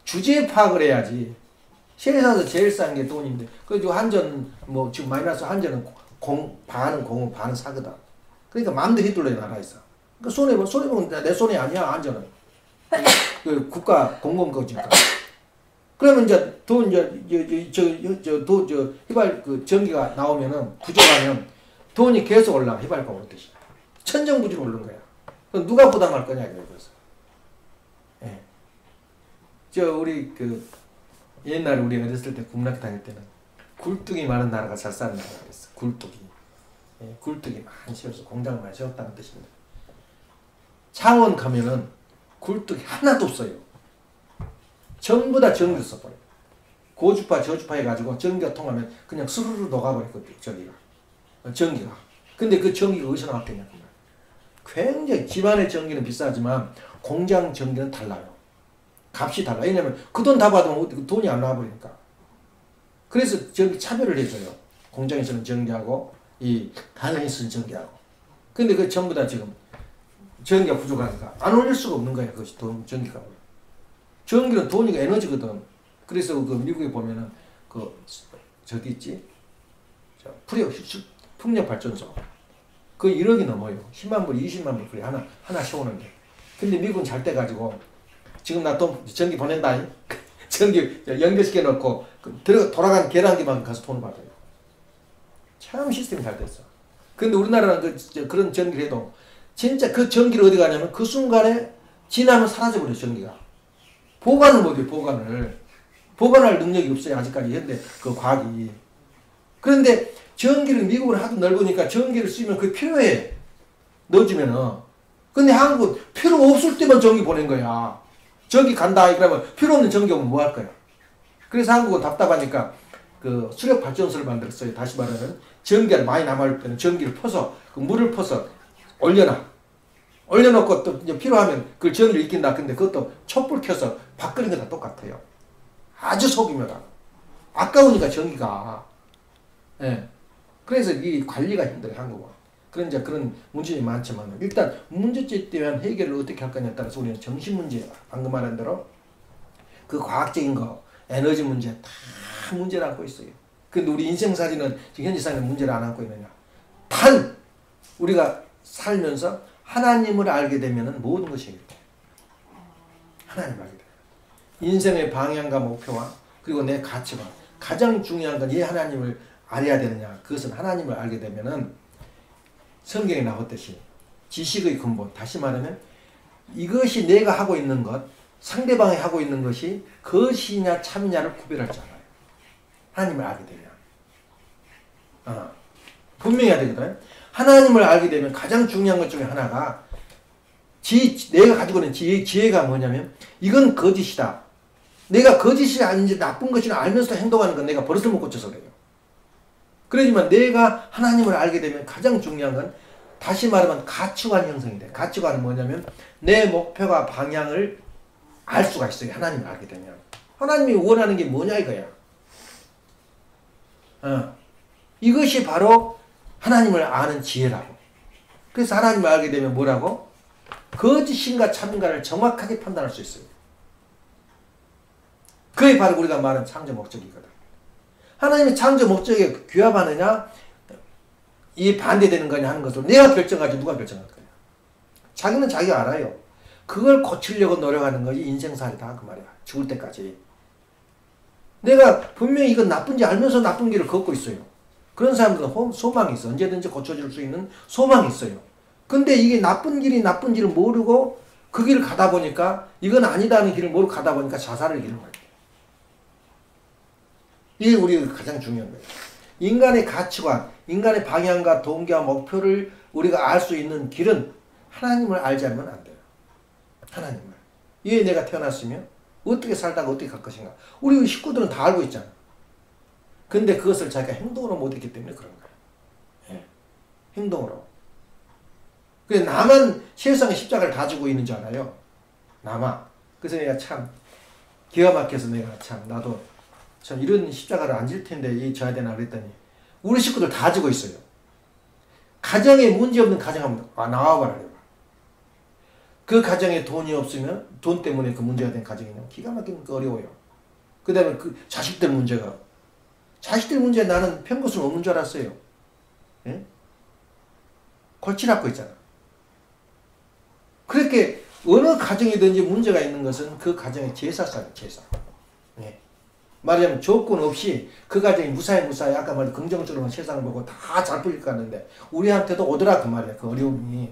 주제 파악을 해야지. 세상에서 제일 싼 게 돈인데, 그래도 한전, 뭐, 지금 마이너스 한전은 반은 공은 반은 사거든. 그러니까 마음대로 휘둘러요, 나라에서. 그러니까 손해보면 내 손해 아니야, 한전은. 그 국가 공공 거지니까. 그러면 이제 돈, 휘발, 전기가 나오면은, 부족하면 돈이 계속 올라가, 휘발가 오르듯이. 천정부지로 오른 거야. 그럼 누가 부담할 거냐, 그래서. 예. 우리 옛날에 우리 어렸을 때 국락회 다닐 때는 굴뚝이 많은 나라가 잘 사는 나라가 그랬어. 굴뚝이. 예, 굴뚝이 많이 세워서 공장을 많이 세웠다는 뜻입니다. 창원 가면은 굴뚝이 하나도 없어요. 전부 다 전기를 써버려요. 고주파, 저주파 해가지고 전기가 통하면 그냥 스르르 녹아버렸거든요, 전기가. 근데 그 전기가 어디서 나왔겠냐, 굉장히 집안의 전기는 비싸지만 공장 전기는 달라요. 값이 달라. 왜냐면 그 돈 다 받으면 돈이 안 나와버리니까. 그래서 전기 차별을 해줘요. 공장에서는 전기하고 이 가정에 쓰는 전기하고. 근데 그 전부 다 지금 전기가 부족하니까 안 올릴 수가 없는 거야. 그것이 전기가. 전기는 돈이가 에너지거든. 그래서 그 미국에 보면은 그 저기 있지, 풍력 발전소 그 1억이 넘어요. 10만 불, 20만 불 그래 하나 세우는데. 근데 미국은 잘 돼 가지고 지금 나 또 전기 보낸다. 전기 연결시켜 놓고 돌아가는 계란기만 가서 돈을 받아요. 참 시스템이 잘 됐어. 근데 우리나라는 그런 전기를 해도 진짜 그 전기를 어디 가냐면 그 순간에 지나면 사라져버려 전기가. 보관을 못해요. 보관할 능력이 없어요. 아직까지 현대 그 과학이. 그런데 전기를 미국은 하도 넓으니까 전기를 쓰면 그게 필요해. 넣어주면은. 근데 한국은 필요 없을 때만 전기 보낸 거야. 전기 간다 그러면 필요 없는 전기 오면 뭐 할 거야. 그래서 한국은 답답하니까 그 수력 발전소를 만들었어요. 다시 말하면 전기가 많이 남을 때는 전기를 퍼서 그 물을 퍼서 올려놓고 또 이제 필요하면 그 전기를 익힌다. 근데 그것도 촛불 켜서 밥 끓이는 거다 똑같아요. 아주 소규모다. 아까우니까 전기가. 예. 그래서 이 관리가 힘들어요, 한국은. 그런 문제점이 많지만, 일단 문제점에 대한 해결을 어떻게 할 거냐에 따라서 우리는 정신 문제, 방금 말한 대로 그 과학적인 거, 에너지 문제 다 문제를 안고 있어요. 근데 우리 인생사진은 지금 현재 사회는 문제를 안 안고 있느냐. 단, 우리가 살면서 하나님을 알게 되면 모든 것이 해결돼요. 하나님을 알게 돼요. 인생의 방향과 목표와 그리고 내 가치관. 가장 중요한 건 이 하나님을 알아야 되느냐. 그것은 하나님을 알게 되면은 성경에 나왔듯이 지식의 근본, 다시 말하면 이것이 내가 하고 있는 것, 상대방이 하고 있는 것이 것이냐 참이냐를 구별할 줄 알아요. 하나님을 알게 되면. 분명히 해야 되거든. 하나님을 알게 되면 가장 중요한 것 중에 하나가 내가 가지고 있는 지혜가 뭐냐면 이건 거짓이다. 내가 거짓이 아닌지 나쁜 것이나 알면서도 행동하는 건 내가 버릇을 못 고쳐서 그래요. 그러지만 내가 하나님을 알게 되면 가장 중요한 건 다시 말하면 가치관 형성이 돼. 가치관은 뭐냐면 내 목표와 방향을 알 수가 있어요. 하나님을 알게 되면. 하나님이 원하는 게 뭐냐 이거야. 이것이 바로 하나님을 아는 지혜라고. 그래서 하나님을 알게 되면 뭐라고? 거짓인가 참인가를 정확하게 판단할 수 있어요. 그게 바로 우리가 말하는 창조 목적이거든. 하나님의 창조 목적에 규합하느냐, 이 반대되는 거냐 하는 것을 내가 결정하지 누가 결정할 거야. 자기는 자기가 알아요. 그걸 고치려고 노력하는 것이 인생살이다 그 말이야. 죽을 때까지. 내가 분명히 이건 나쁜지 알면서 나쁜 길을 걷고 있어요. 그런 사람들은 소망이 있어. 언제든지 고쳐질 수 있는 소망이 있어요. 근데 이게 나쁜 길이 나쁜지를 모르고 그 길을 가다 보니까 이건 아니다는 길을 모르고 가다 보니까 자살을 기르는 거예요. 이게 우리가 가장 중요한 거예요. 인간의 가치관, 인간의 방향과 동기와 목표를 우리가 알 수 있는 길은 하나님을 알지 않으면 안 돼요. 하나님을. 왜 내가 태어났으면 어떻게 살다가 어떻게 갈 것인가. 우리 식구들은 다 알고 있잖아. 근데 그것을 자기가 행동으로 못했기 때문에 그런 거야. 예. 행동으로. 그래서 나만 세상의 십자가를 가지고 있는 줄 알아요. 나만. 그래서 내가 참 기가 막혀서 내가 참 나도 참 이런 십자가를 안 질 텐데 이 져야 되나 그랬더니 우리 식구들 다 지고 있어요. 가정에 문제 없는 가정 한번 나와봐라. 그 가정에 돈이 없으면 돈 때문에 그 문제가 된 가정이면 기가 막히면 어려워요. 그 다음에 그 자식들 문제가. 자식들 문제 나는 편것은 없는 줄 알았어요. 예? 골치 낳고 있잖아. 그렇게 어느 가정이든지 문제가 있는 것은 그 가정의 제사상이에요. 제사. 예. 말하자면 조건 없이 그 가정이 무사히 아까 말한 긍정적으로만 세상을 보고 다 잘 풀릴 것 같는데 우리한테도 오더라 그 말이야. 그 어려움이.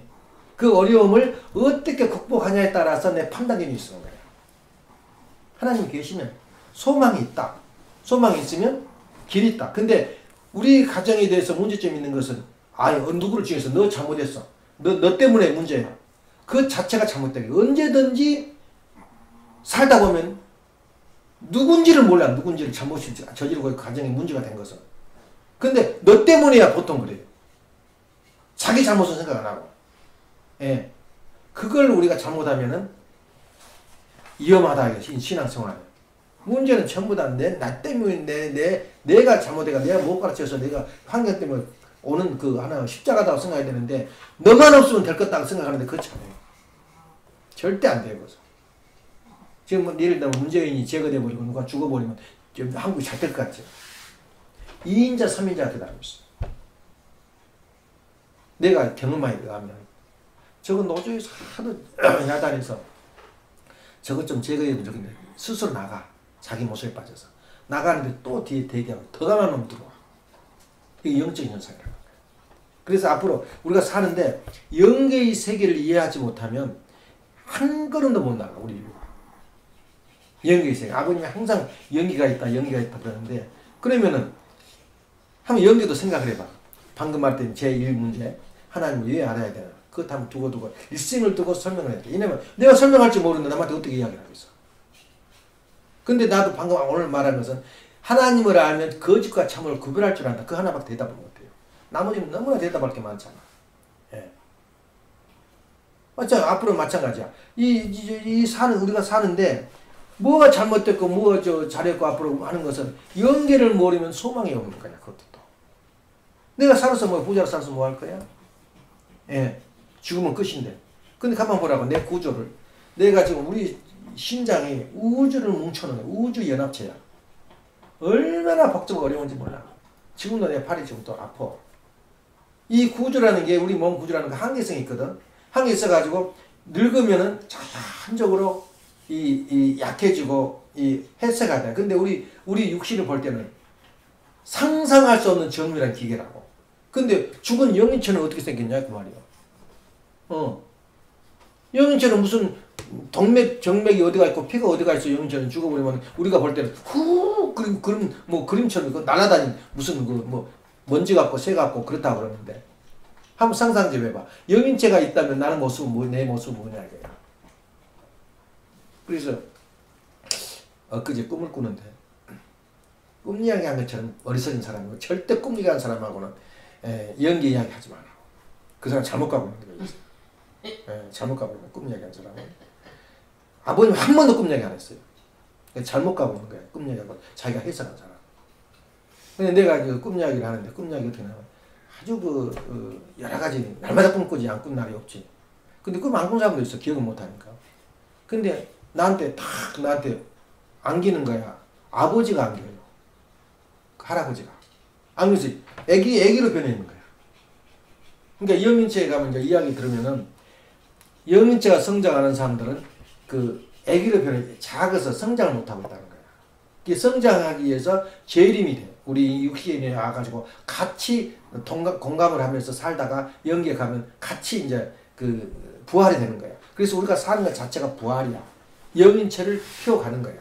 그 어려움을 어떻게 극복하냐에 따라서 내 판단력이 있는 거야. 하나님 계시면 소망이 있다. 소망이 있으면 길이 있다. 근데 우리 가정에 대해서 문제점이 있는 것은 누구를 중에서 너 잘못했어. 너 때문에 문제야. 그 자체가 잘못된 거야. 언제든지 살다 보면 누군지를 몰라. 누군지를 잘못을 저지르고 가정에 문제가 된 것은. 근데 너 때문이야 보통 그래요. 자기 잘못은 생각 안 하고. 예. 그걸 우리가 잘못하면은 위험하다. 신앙생활. 문제는 전부 다 나 때문에 내가 잘못해가 내가 못 가르쳐서 내가 환경 때문에 오는 그 하나 십자가다고 생각해야 되는데 너만 없으면 될 것 같다고 생각하는데 그렇지 않아요. 절대 안 돼요. 그래서. 지금 뭐 예를 들면 문재인이 제거돼버리고 누가 죽어버리면 한국이 잘 될 것 같죠. 2인자, 3인자한테 다르고 있어. 내가 경험하에 의하면 저거 노조에서 하도 야단해서 저것 좀 제거해도 좋겠는데 스스로 나가. 자기 모습에 빠져서. 나가는데 또 뒤에 대기하고 더 강한 놈 들어와. 이게 영적인 현상이라는 거야. 그래서 앞으로 우리가 사는데 영계의 세계를 이해하지 못하면 한 걸음도 못 나가, 우리 인류가. 영계의 세계. 아버님이 항상 영계가 있다, 영계가 있다 그러는데, 그러면은, 한번 영계도 생각을 해봐. 방금 말했던 제1문제. 하나님을 왜 알아야 되나? 그것 한번 두고 일생을 두고 설명을 해야 돼. 왜냐면 내가 설명할 줄 모르는데 남한테 어떻게 이야기를 하겠어. 근데 나도 방금 오늘 말한 것은 하나님을 알면 거짓과 참을 구별할 줄 안다. 그 하나밖에 대답을 못해요. 나머지는 너무나 대답할 게 많잖아. 예. 마찬가지, 앞으로 마찬가지야. 우리가 사는데, 뭐가 잘못됐고, 뭐가 잘했고, 앞으로 하는 것은 연계를 모르면 소망이 없는 거야, 그것도 또. 내가 살아서 부자로 살아서 뭐 할 거야? 예. 죽으면 끝인데. 근데 가만 보라고, 내 구조를. 내가 지금 우리 심장이 우주를 뭉쳐놓은 우주연합체야. 얼마나 복잡하고 어려운지 몰라. 지금도 내 팔이 지금 또 아파. 이 구조라는 게, 우리 몸 구조라는 게 한계성이 있거든. 한계 있어가지고, 늙으면은 자연적으로 약해지고, 해체가 돼. 근데 우리 육신을 볼 때는 상상할 수 없는 정밀한 기계라고. 근데 죽은 영인체는 어떻게 생겼냐, 그 말이야. 영인체는 무슨 정맥이 어디가 있고, 피가 어디가 있어, 영인체는 죽어버리면, 우리가 볼 때는, 그림처럼, 날아다니는, 무슨, 먼지 같고, 새 같고, 그렇다고 그러는데. 한번 상상 좀 해봐. 영인체가 있다면 나는 내 모습은 뭐냐, 이거야. 그래서, 엊그제 꿈을 꾸는데, 꿈 이야기 한 것처럼 어리석은 사람이고, 절대 꿈 얘기하는 사람하고는, 연기 이야기 하지 마라. 그 사람 잘못 가고 있는 거야. 잘못 가고 있는 꿈 이야기 하는 사람은. 아버님 한 번도 꿈 이야기 안 했어요. 잘못 가고 있는 거야. 꿈 이야기하고 자기가 해석한 사람. 근데 내가 꿈 이야기를 하는데, 꿈 이야기 어떻게 나와? 아주 여러 가지, 날마다 꿈 꾸지 안 꾼 날이 없지. 근데 꿈 안 꾼 사람도 있어. 기억을 못 하니까. 근데 나한테 안기는 거야. 아버지가 안겨요. 할아버지가. 안겨서 애기로 변해 있는 거야. 그러니까 영인체에 가면 이제 이야기 들으면은, 영인체가 성장하는 사람들은 애기로 변해, 작아서 성장을 못하고 있다는 거야. 이게 성장하기 위해서 재림이 돼. 우리 육신에 와가지고 같이 공감을 하면서 살다가 영계에 가면 같이 이제 부활이 되는 거야. 그래서 우리가 사는 것 자체가 부활이야. 영인체를 피워가는 거야.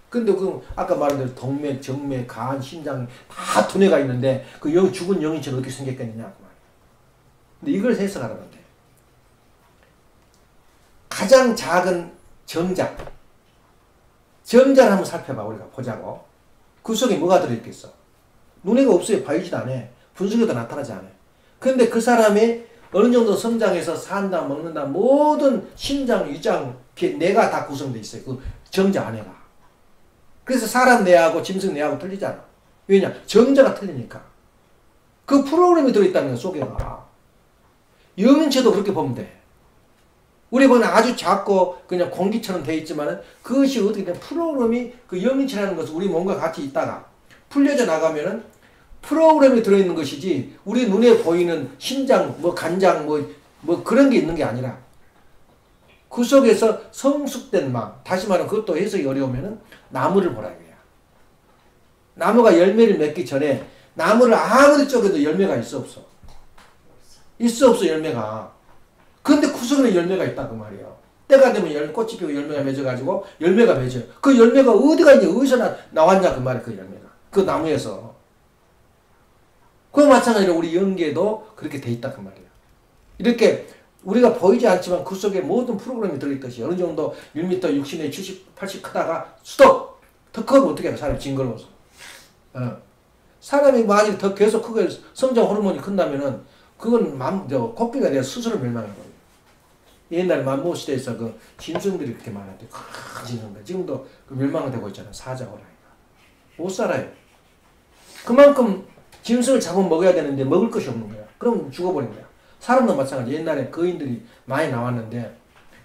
근데 아까 말한 대로 동맥, 정맥, 간, 심장 다 두뇌가 있는데 죽은 영인체는 어떻게 생겼겠느냐. 근데 이걸 해석하라는데. 가장 작은 정자를 한번 살펴봐. 우리가 보자고. 그 속에 뭐가 들어있겠어? 눈에가 없어요. 보이지도 않아. 분석에도 나타나지 않아. 근데 그 사람이 어느 정도 성장해서 산다, 먹는다, 모든 심장, 위장, 뇌가 다 구성되어 있어요. 그 정자 안에가. 그래서 사람 뇌하고 짐승 뇌하고 틀리잖아. 왜냐? 정자가 틀리니까. 그 프로그램이 들어있다는 거야, 속에가. 영인체도 그렇게 보면 돼. 우리 보면 아주 작고 그냥 공기처럼 돼 있지만은 그것이 어떻게 된 프로그램이 그 영인체라는 것은 우리 몸과 같이 있다가 풀려져 나가면은 프로그램이 들어있는 것이지 우리 눈에 보이는 심장, 간장, 그런 게 있는 게 아니라 그 속에서 성숙된 마음, 다시 말하면 그것도 해석이 어려우면은 나무를 보라 이거야. 나무가 열매를 맺기 전에 나무를 아무리 쪼개도 열매가 있어 없어? 있어 없어 열매가. 근데 구석에는 열매가 있다 그 말이야. 때가 되면 꽃이 피고 열매가 맺어가지고 열매가 맺어요. 그 열매가 어디가 있냐, 어디서 나왔냐 그 말이야. 그 열매가 그 나무에서. 그 마찬가지로 우리 영계도 그렇게 돼 있다 그 말이야. 이렇게 우리가 보이지 않지만 그 속에 모든 프로그램이 들어있듯이 어느 정도 1m 60에 70, 80 크다가 스톱! 더 크면 어떻게 해? 사람이 징그러워서. 사람이 만약 더 계속 크게 성장 호르몬이 큰다면은 그건 코끼리가 내가 스스로 멸망해버려요. 옛날 만모 시대에서 짐승들이 그렇게 많았대. 큰 짐승들. 지금도 멸망이 되고 있잖아. 사자고라니까. 못 살아요. 그만큼 짐승을 잡으면 먹어야 되는데 먹을 것이 없는 거야. 그럼 죽어버린 거야. 사람도 마찬가지. 옛날에 거인들이 많이 나왔는데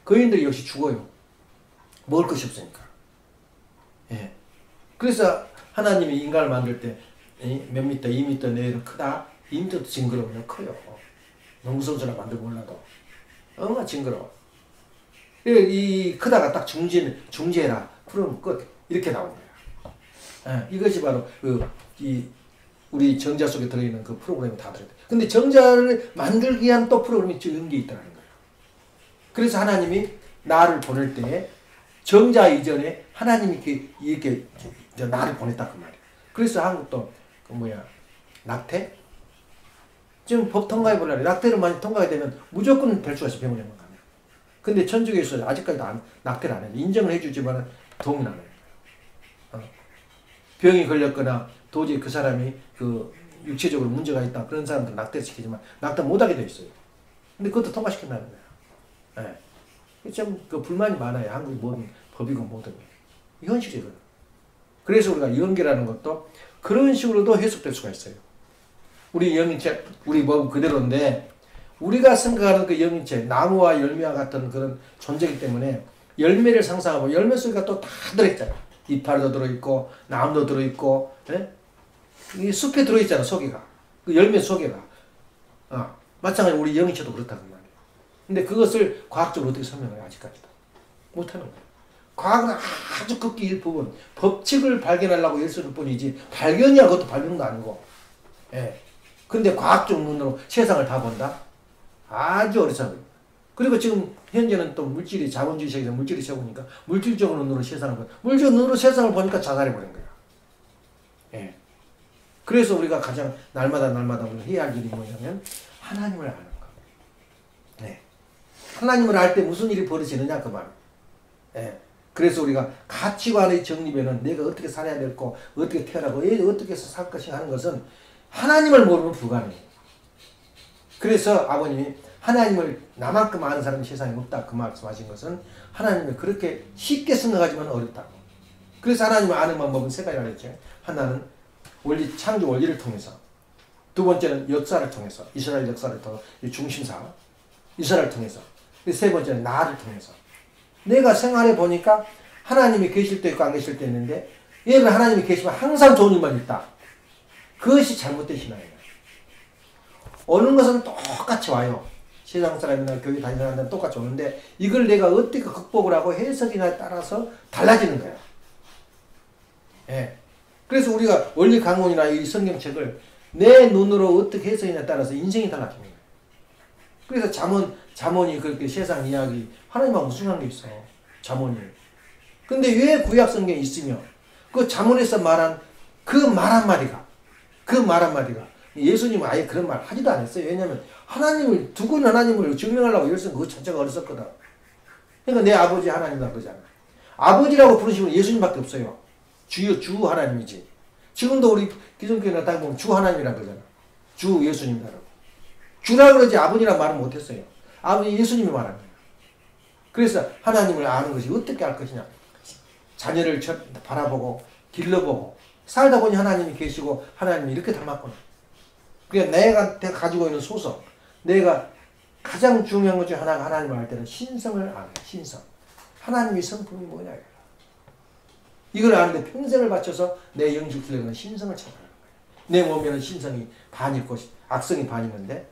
거인들이 역시 죽어요. 먹을 것이 없으니까. 그래서 하나님이 인간을 만들 때 몇 미터, 2미터 내외로 크다? 2미터도 징그러우면 커요. 농구선수나 만들고 몰라도. 얼마나 징그러워. 이 크다가 딱 중재라. 그럼 끝. 이렇게 나오는 거야. 이것이 바로 우리 정자 속에 들어있는 그 프로그램이 다 들어있다. 근데 정자를 만들기 위한 또 프로그램이 연계에 있다는 거예요. 그래서 하나님이 나를 보낼 때에 정자 이전에 하나님이 이렇게 나를 보냈다 그 말이에요. 그래서 한국도 낙태? 지금 법 통과해 보려고 낙태를 많이 통과가 되면 무조건 될 수가 있어. 병원에만 가면. 근데 천주교에서 아직까지도 낙태를 안 해요. 인정을 해주지만 동의는 안 해요. 병이 걸렸거나 도저히 그 사람이 육체적으로 문제가 있다. 그런 사람들 낙태를 시키지만 낙태 못하게 돼 있어요. 근데 그것도 통과시킨다는 거예요. 네. 좀 불만이 많아요. 한국이 뭐든 법이고 뭐든. 현실이거든. 그래서 우리가 연계라는 것도 그런 식으로도 해석될 수가 있어요. 우리 영인체, 우리 몸 그대로인데 우리가 생각하는 그 영인체, 나무와 열매와 같은 그런 존재이기 때문에 열매를 상상하고 열매 속에 또 다 들어있잖아. 이파리도 들어있고 나무도 들어있고 이 숲에 들어있잖아. 속에가. 그 열매 속에가. 마찬가지로 우리 영인체도 그렇다는 말이에요. 근데 그것을 과학적으로 어떻게 설명해요? 아직까지도 못하는 거예요. 과학은 아주 극히 일부분 법칙을 발견하려고 애쓰는 뿐이지 발견이야 그것도 발견도 아니고. 근데 과학적 눈으로 세상을 다 본다? 아주 어리석어요. 그리고 지금 현재는 또 물질이 자본주의 세계에서 물질이 최고니까 물질적인 눈으로 세상을 보니까 물질적 눈으로 세상을 보니까 자살해버린 거야. 그래서 우리가 가장 날마다 우리가 해야 할 일이 뭐냐면 하나님을 아는 거. 하나님을 알 때 무슨 일이 벌어지느냐 그 말. 그래서 우리가 가치관의 정립에는 내가 어떻게 살아야 될고 어떻게 태어나고 어떻게 해서 살 것인가 하는 것은 하나님을 모르면 불가능해요. 그래서 아버님이 하나님을 나만큼 아는 사람이 세상에 없다 그 말씀하신 것은 하나님을 그렇게 쉽게 생각하지만 어렵다고. 그래서 하나님을 아는 방법은 세 가지라고 했죠. 하나는 창조 원리를 통해서, 두 번째는 역사를 통해서, 이스라엘 역사를 통해서 중심사 이스라엘을 통해서, 세 번째는 나를 통해서. 내가 생활해 보니까 하나님이 계실 때 있고 안 계실 때 있는데 얘는 하나님이 계시면 항상 좋은 일만 있다. 그것이 잘못된 신앙이에요. 오는 것은 똑같이 와요. 세상 사람이나 교회 다니는 사람들은 똑같이 오는데 이걸 내가 어떻게 극복을 하고 해석이냐에 따라서 달라지는 거예요. 그래서 우리가 원리 강론이나 이 성경책을 내 눈으로 어떻게 해석이냐에 따라서 인생이 달라지는 거예요. 그래서 잠언이 그렇게 세상 이야기 하나님하고 무슨 관계 있어? 잠언이. 근데 왜 구약 성경에 있으며 그 잠언에서 말한 그 말 한마디가 예수님은 아예 그런 말 하지도 않았어요. 왜냐하면 두군 하나님을 증명하려고 열성 그것 자체가 어렸었거든. 그러니까 내 아버지 하나님이라고 그러잖아. 아버지라고 부르시면 예수님밖에 없어요. 주 하나님이지. 지금도 우리 기존교회나 다 보면 주 하나님이라고 그러잖아. 주 예수님이라고. 주라고 그러지 아버지라고 말은 못했어요. 아버지 예수님이 말한 거예요. 그래서 하나님을 아는 것이 어떻게 알 것이냐. 자녀를 바라보고 길러보고 살다 보니 하나님이 계시고 하나님이 이렇게 닮았구나. 그러니까 내가 가지고 있는 소성, 내가 가장 중요한 것 중 하나가 하나님을 알 때는 신성을 알아요. 신성. 하나님의 성품이 뭐냐. 이걸 아는데 평생을 바쳐서 내 영적 기능은 신성을 찾아가는 거예요. 내 몸에는 신성이 반 있고 악성이 반 있는데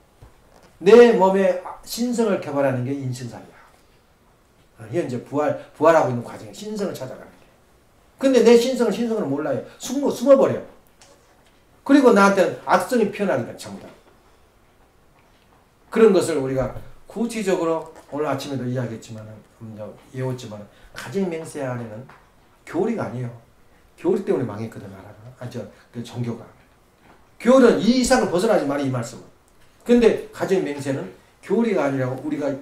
내 몸에 신성을 개발하는 게 인생살이야. 현재 부활하고 있는 과정에 신성을 찾아가는 게. 근데 내 신성을 몰라요. 숨어버려. 그리고 나한테는 악성이 피어나니까 전부 다. 그런 것을 우리가 구체적으로 오늘 아침에도 이야기했지만 외웠지만 가정 맹세 안에는 교리가 아니에요. 교리 때문에 망했거든 나라가. 그 종교가. 교리는 이 이상을 벗어나지 말이 이 말씀은. 근데 가정 맹세는 교리가 아니라 우리가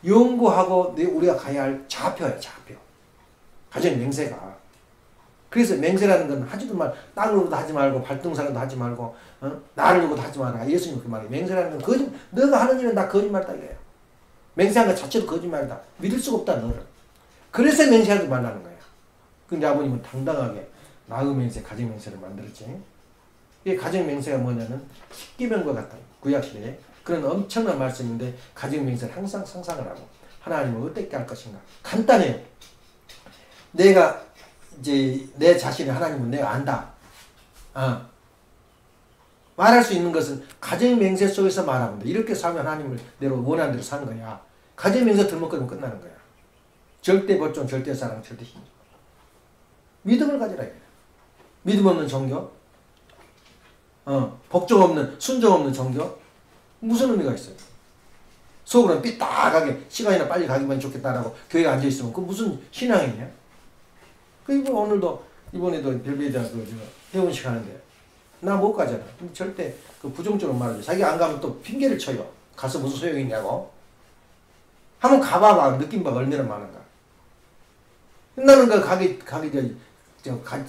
연구하고 우리가 가야 할 좌표예요. 좌표. 가정 맹세가. 그래서 맹세라는 건 하지도 말, 땅으로도 하지 말고 발등상으로도 하지 말고 나를 두고도 하지 마라. 예수님 그 말이에요. 맹세라는 건 너가 하는 일은 다 거짓말이다 이거예요. 맹세한 것 자체도 거짓말이다. 믿을 수가 없다 너를. 그래서 맹세하지 말라는 거야. 근데 아버님은 당당하게 나의 맹세, 가정 맹세를 만들었지. 이 가정 맹세가 뭐냐면 십계명과 같은 구약시대에 그런 엄청난 말씀인데 가정 맹세를 항상 상상을 하고 하나님을 어떻게 할 것인가. 간단해요. 내가 이제 내 자신의 하나님은 내가 안다. 말할 수 있는 것은 가정의 맹세 속에서 말하면 돼. 이렇게 살면 하나님을 내로 원하는 대로 사는 거야. 가정의 맹세 들먹거리면 끝나는 거야. 절대 벌종, 절대 사랑, 절대 힘. 믿음을 가지라 이거야. 믿음 없는 종교, 복종 없는, 순종 없는 종교, 무슨 의미가 있어요? 속으로는 삐딱하게 시간이나 빨리 가기만 좋겠다라고 교회에 앉아있으면 그 무슨 신앙이냐? 그리고 오늘도, 이번에도 벨베이다 회원식 하는데, 나 못 가잖아. 절대 그 부정적으로 말하죠. 자기 안 가면 또 핑계를 쳐요. 가서 무슨 소용이 있냐고. 한번 가봐봐. 느낌 봐. 얼마나 많은가. 나는 그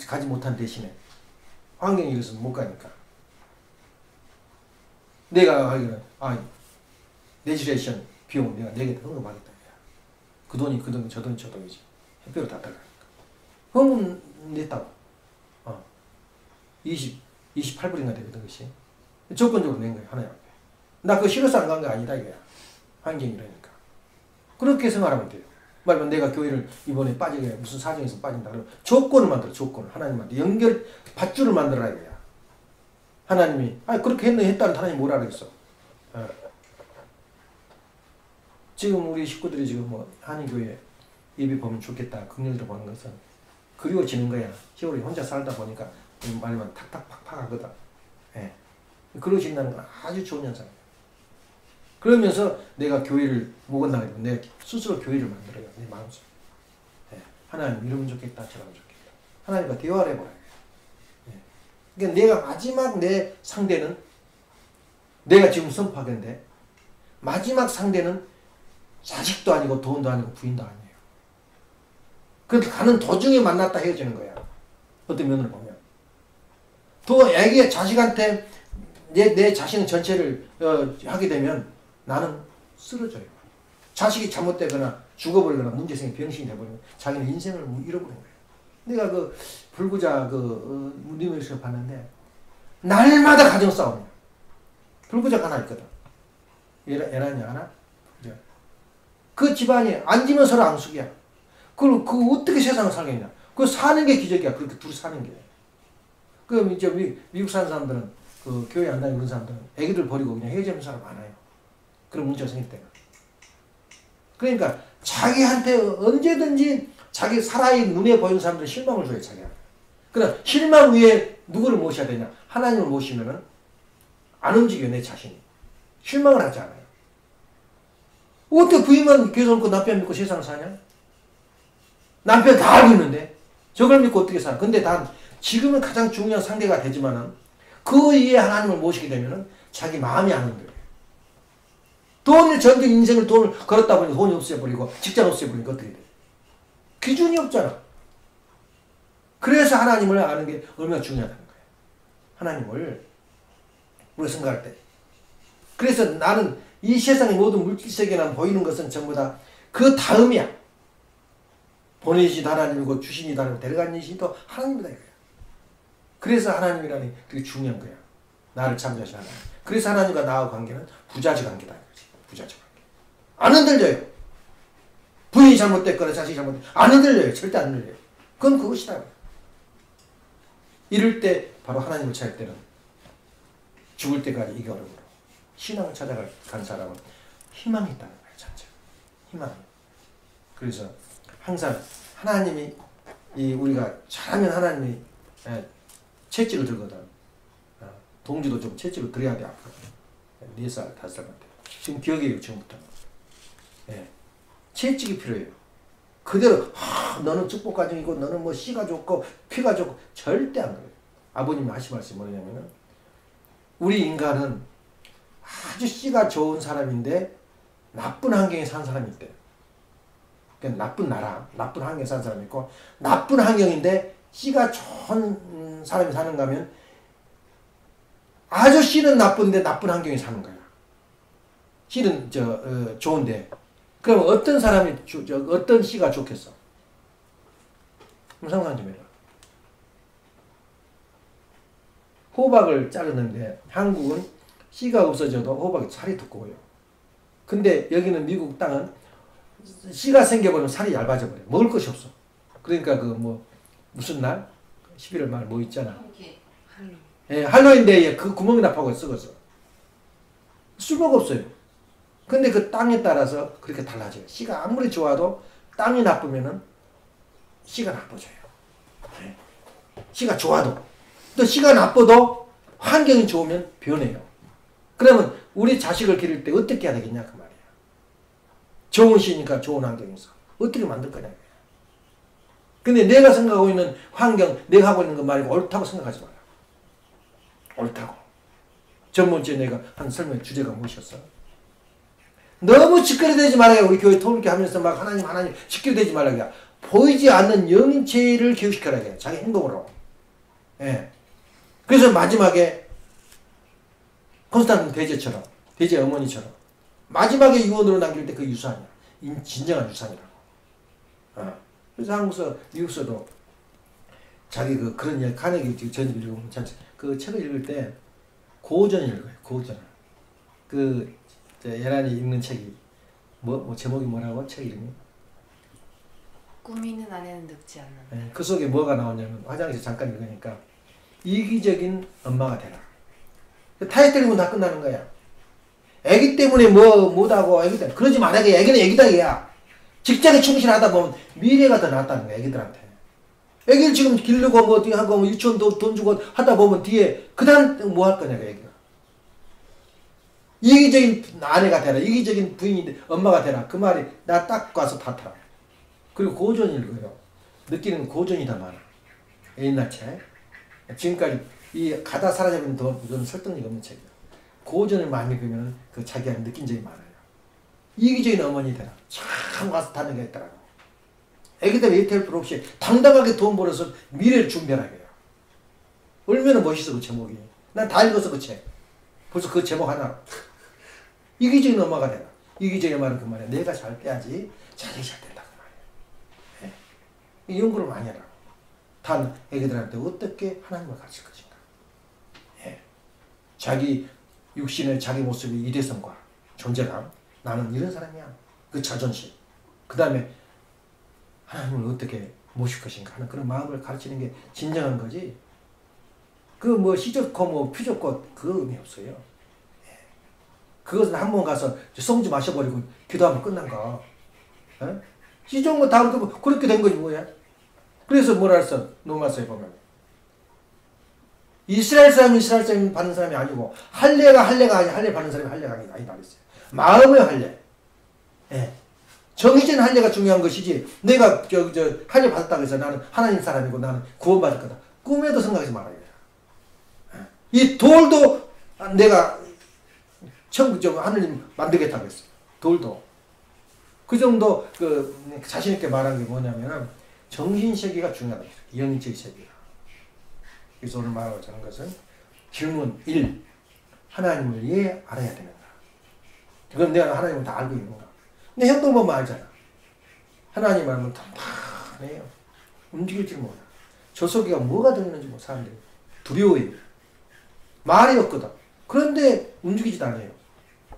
가지 못한 대신에 환경이 이래서 못 가니까. 내가 하기는, 레지레이션 비용 내가 내게 헌금하겠다. 그 돈이 저 돈이지. 햇볕으로 다 따라가니까. 헌금 냈다고. 28불인가 되거든, 그것이. 조건적으로 낸 거야, 하나님 앞에. 나 그거 싫어서 안 간 거 아니다, 이거야. 환경이라니까. 그렇게 생각하면 돼요. 말하면 내가 교회를 이번에 빠지게 무슨 사정에서 빠진다. 그러면 조건을 만들어, 조건을. 하나님한테 밧줄을 만들어라, 이거야. 하나님이, 그렇게 했다는 하나님이 뭐라 그랬어. 지금 우리 식구들이 지금 한인교회 예배 보면 좋겠다. 긍정적으로 보는 것은 그리워지는 거야. 세월이 혼자 살다 보니까 말하면 탁탁팍팍 하거든. 예. 그러신다는 건 아주 좋은 현상이에요. 그러면서 내가 교회를 묵었나 하면 내 스스로 교회를 만들어요. 내 마음속에. 예. 하나님 이러면 좋겠다. 저러면 좋겠다. 하나님과 대화를 해보라. 예. 그러니까 내가 마지막 내 상대는 내가 지금 선포하겠는데 마지막 상대는 자식도 아니고 돈도 아니고 부인도 아니에요. 그래서 가는 도중에 만났다 헤어지는 거야. 어떤 면으로 보면. 또 애기 자식한테 내 자신 전체를 하게 되면 나는 쓰러져요. 자식이 잘못되거나 죽어버리거나 문제 생겨 병신이 돼버리면 자기는 인생을 잃어버린 거예요. 내가 그 불구자 뉴스에서 봤는데 날마다 가정 싸움이야. 불구자가 하나 있거든. 에란이 하나? 그 집안이 앉으면 서로 앙숙이야. 그걸 어떻게 세상을 살겠냐. 그 사는 게 기적이야. 그렇게 둘이 사는 게. 그럼 이제 미국 사는 사람들은 그 교회 안 다니는 사람들은 애기들 버리고 그냥 헤어지는 사람 많아요. 그런 문제가 생길 때가. 그러니까 자기한테 언제든지 자기 살아있는 눈에 보이는 사람들은 실망을 줘요. 자기한테. 그러나 실망 위에 누구를 모셔야 되냐. 하나님을 모시면은 안 움직여 내 자신이. 실망을 하지 않아요. 어떻게 부인만 교회 놓고 남편 믿고 세상을 사냐? 남편 다 알고 있는데 저걸 믿고 어떻게 살아? 근데 단 지금은 가장 중요한 상대가 되지만은 그 위에 하나님을 모시게 되면은 자기 마음이 안 흔들려요. 전 인생을 돈을 걸었다 보니 돈이 없어져버리고 직장 없어져버리니까 어떻게 돼? 기준이 없잖아. 그래서 하나님을 아는 게 얼마나 중요하다는 거예요. 하나님을 우리가 생각할 때. 그래서 나는 이 세상의 모든 물질세계나 보이는 것은 전부 다 그 다음이야. 보내신 하나님이고 주신 하나님이고 데려간 이신 또 하나님이다 이거야. 그래서 하나님이라니 되게 중요한 거야. 나를 창조하신 하나님. 그래서 하나님과 나와 관계는 부자지 관계다 이거지. 부자지 관계. 안 흔들려요. 부인이 잘못됐거나 자식이 잘못됐거나 안 흔들려요. 절대 안 흔들려요. 그건 그것이다. 이럴 때 바로 하나님을 찾을 때는 죽을 때까지 이게 어려워요. 신앙을 찾아간 사람은 희망이 있다는 거예요. 자체. 희망이. 그래서 항상 하나님이 우리가 잘하면 하나님이 채찍을 들거든. 동지도 좀 채찍을 들어야 돼. 앞으로. 4살, 5살한테. 지금 기억해요. 지금부터. 채찍이 필요해요. 그대로 너는 축복가정이고 너는 뭐 씨가 좋고 피가 좋고 절대 안 그래요. 아버님이 하신 말씀이 뭐냐면은 우리 인간은 아주 씨가 좋은 사람인데 나쁜 환경에 산 사람이 있대요. 그러니까 나쁜 나라, 나쁜 환경에 산 사람이 있고 나쁜 환경인데 씨가 좋은 사람이 사는가 하면 아주 씨는 나쁜데 나쁜 환경에 사는 거야. 씨는 좋은데 그럼 어떤 사람이 어떤 씨가 좋겠어? 상상 좀 해라. 호박을 자르는데 한국은 씨가 없어져도 호박이 살이 두꺼워요. 근데 여기는 미국 땅은 씨가 생겨버리면 살이 얇아져 버려요. 먹을 것이 없어. 그러니까 무슨 날? 11월 말 뭐 있잖아. 할로윈. 예, 할로윈데이에 그 구멍이나 파고 썩었어. 쓸모가 없어요. 근데 그 땅에 따라서 그렇게 달라져요. 씨가 아무리 좋아도 땅이 나쁘면은 씨가 나빠져요. 예. 씨가 좋아도. 또 씨가 나빠도 환경이 좋으면 변해요. 그러면 우리 자식을 기를 때 어떻게 해야 되겠냐 그 말이야. 좋은 씨니까 좋은 환경에서 어떻게 만들 거냐. 근데 내가 생각하고 있는 환경, 내가 하고 있는 거 말고 옳다고 생각하지 마라. 옳다고. 전번주에 내가 한 설명 주제가 무엇이었어? 너무 직거래되지 말아요. 우리 교회 토론회 하면서 막 하나님 직거래되지 말라고. 보이지 않는 영체를 교육시켜라. 자기 행동으로. 예. 그래서 마지막에 콘스탄틴 대제처럼, 대제 어머니처럼 마지막에 유언으로 남길 때 그 유산이야. 진정한 유산이라고. 그래서 한국서, 미국서도 자기 그런 이야기, 카네기 전집 읽으면 그 책을 읽을 때 고전을 읽어요. 고전을. 예란이 읽는 책이 뭐 제목이 뭐라고? 책 이름이? 꾸미는 안에는 늙지 않는. 네, 그 속에 뭐가 나오냐면 화장실 잠깐 읽으니까 이기적인 엄마가 되라. 타이틀이면 다 끝나는 거야. 애기 때문에 못하고 애기 때문에 그러지 말아야 애기는 애기다 얘야. 직장에 충실하다 보면 미래가 더 낫다는 거야 애기들한테. 애기를 지금 기르고 뭐 어떻게 하고 뭐 유치원 돈 주고 하다 보면 뒤에 그다음 뭐 할 거냐 애기가. 이기적인 아내가 되라. 이기적인 부인이 엄마가 되라. 그 말이 나 딱 가서 다 타라. 그리고 고전 읽어요. 느끼는 고전이 더 많아. 옛날 책. 지금까지 이 가다 사라져버린 돈 설득력이 없는 책이야. 고전을 많이 읽으면 그 자기가 느낀 적이 많아요. 이기적인 어머니 되라. 참 가서 타는 게 있더라고. 애기 때문에 예태할 필요 없이 당당하게 돈 벌어서 미래를 준비하게 해요. 얼마나 멋있어 그 제목이. 난 다 읽었어 그 책. 벌써 그 제목 하나. 이기적인 엄마가 되라. 이기적인 말은 그 말이야. 내가 잘 돼야지 자식이 잘 된다 그 말이야. 예? 이 연구를 많이 하라고. 단 애기들한테 어떻게 하나님을 가르칠 것인가. 예. 자기 육신의 자기 모습의 이대성과 존재감. 나는 이런 사람이야. 그 자존심. 그 다음에 하나님을 어떻게 모실 것인가 하는 그런 마음을 가르치는 게 진정한 거지. 그 뭐 시 좋고 뭐 피 좋고 그 의미 없어요. 예. 그것은 한 번 가서 소주 마셔버리고 기도하면 끝난 거. 예? 시 좋은 거 다 그렇게 된 거지 뭐야. 그래서 뭐라 했어? 로마서에 보면 이스라엘 사람이 받는 사람이 아니고 할례가 아니야. 할례 받는 사람이 할례가 아니다 그랬어요. 마음의 할례. 예. 정해진 할례가 중요한 것이지 내가 할례 받았다고 해서 나는 하나님 사람이고 나는 구원받을 거다. 꿈에도 생각하지 말아야 돼. 이 돌도 내가 천국 좀 하느님 만들겠다고 했어요. 돌도. 그 정도 자신 있게 말한 게 뭐냐면 정신세계가 중요하다. 영적 세계가. 그래서 오늘 말하고자 하는 것은 질문 1. 하나님을 왜 알아야 되는가? 그럼 내가 하나님을 다 알고 있는가? 내 행동 보면 알잖아. 하나님 알면 단단해요. 움직일지 몰라. 저 속에 뭐가 들어있는지 뭐 사람들이 두려워해요. 말이 없거든. 그런데 움직이지도 않아요.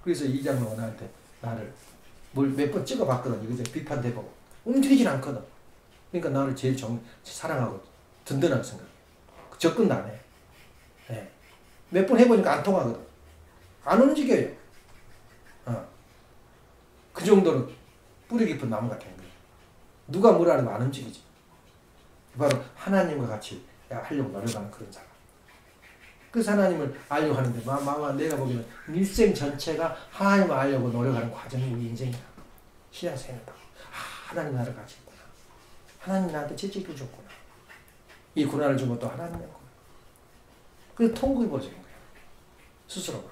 그래서 이 장로가 나한테 나를 몇 번 찍어봤거든. 이거 비판돼보고. 움직이질 않거든. 그러니까 나를 제일 사랑하고 든든하게 생각해. 접근도 안 해. 네. 몇 번 해보니까 안 통하거든. 안 움직여요. 그 정도로 뿌리 깊은 나무 같은 거예요. 누가 뭐라 하면 안 움직이지. 바로 하나님과 같이 하려고 노력하는 그런 사람. 그래서 하나님을 알려고 하는데 내가 보기에는 일생 전체가 하나님을 알려고 노력하는 과정이 우리 인생이야. 신앙생활도. 하나님 나를 같이 있구나. 하나님 나한테 채찍을 줬구나. 이 고난을 준 것도 하나님이었구나. 그래서 통곡이 벌어지는 거야. 스스로가.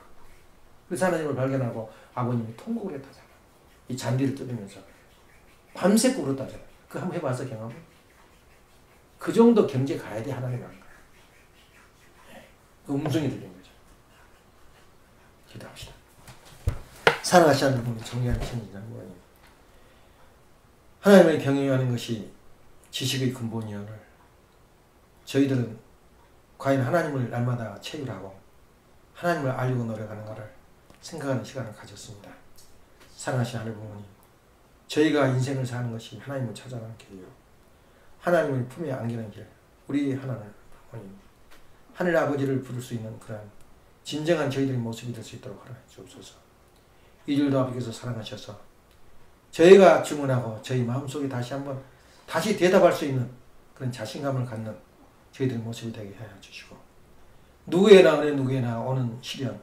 그래서 하나님을 발견하고 아버님이 통곡을 했다잖아. 이 잔디를 뜯으면서 밤새 울었다잖아. 그거 한번 해봐서 경험을. 그 정도 경제 가야 돼 하나님 안 가. 그 음성이 들린 거죠. 기도합시다. 사랑하시 하는 분이 정리하는 천지자는 뭐니? 하나님을 경외하는 것이 지식의 근본이오늘 저희들은 과연 하나님을 날마다 체휼하고 하나님을 알려고 노력하는가를 생각하는 시간을 가졌습니다. 사랑하시는 하나님 부모님, 저희가 인생을 사는 것이 하나님을 찾아가는 길이요. 하나님을 품에 안기는 길, 우리 하나님 부모님, 하늘 아버지를 부를 수 있는 그런 진정한 저희들의 모습이 될 수 있도록 하라 주옵소서. 이들도 아버지께서 사랑하셔서 저희가 주문하고 저희 마음속에 다시 한번 다시 대답할 수 있는 그런 자신감을 갖는 저희들의 모습이 되게 해 주시고, 누구에나 어느 누구에나 오는 시련,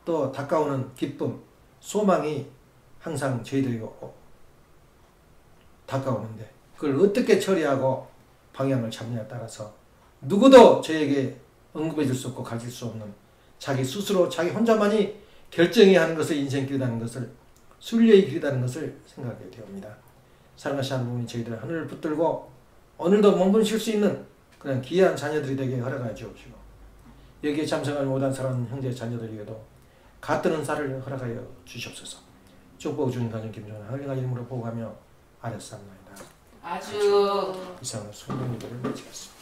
또 다가오는 기쁨, 소망이 항상 저희들에게 다가오는데 그걸 어떻게 처리하고 방향을 잡느냐에 따라서 누구도 저에게 언급해 줄 수 없고 가질 수 없는 자기 스스로 자기 혼자만이 결정해야 하는 것을 인생길이라는 것을, 순례의 길이라는 것을 생각하게 되옵니다. 사랑하시는 하나님, 저희들 하늘을 붙들고 오늘도 몸부림 쉴 수 있는 그런 귀한 자녀들이 되게 허락하여 주옵시고, 여기에 참석하지 못한 사랑하는 형제 자녀들에게도 갓뜨는 살을 허락하여 주시옵소서. 축복 주신 가정 김정은 하늘의 이름으로 보고하며 아뢰옵나이다. 아주 이상으로 순종 예배를 마치겠습니다.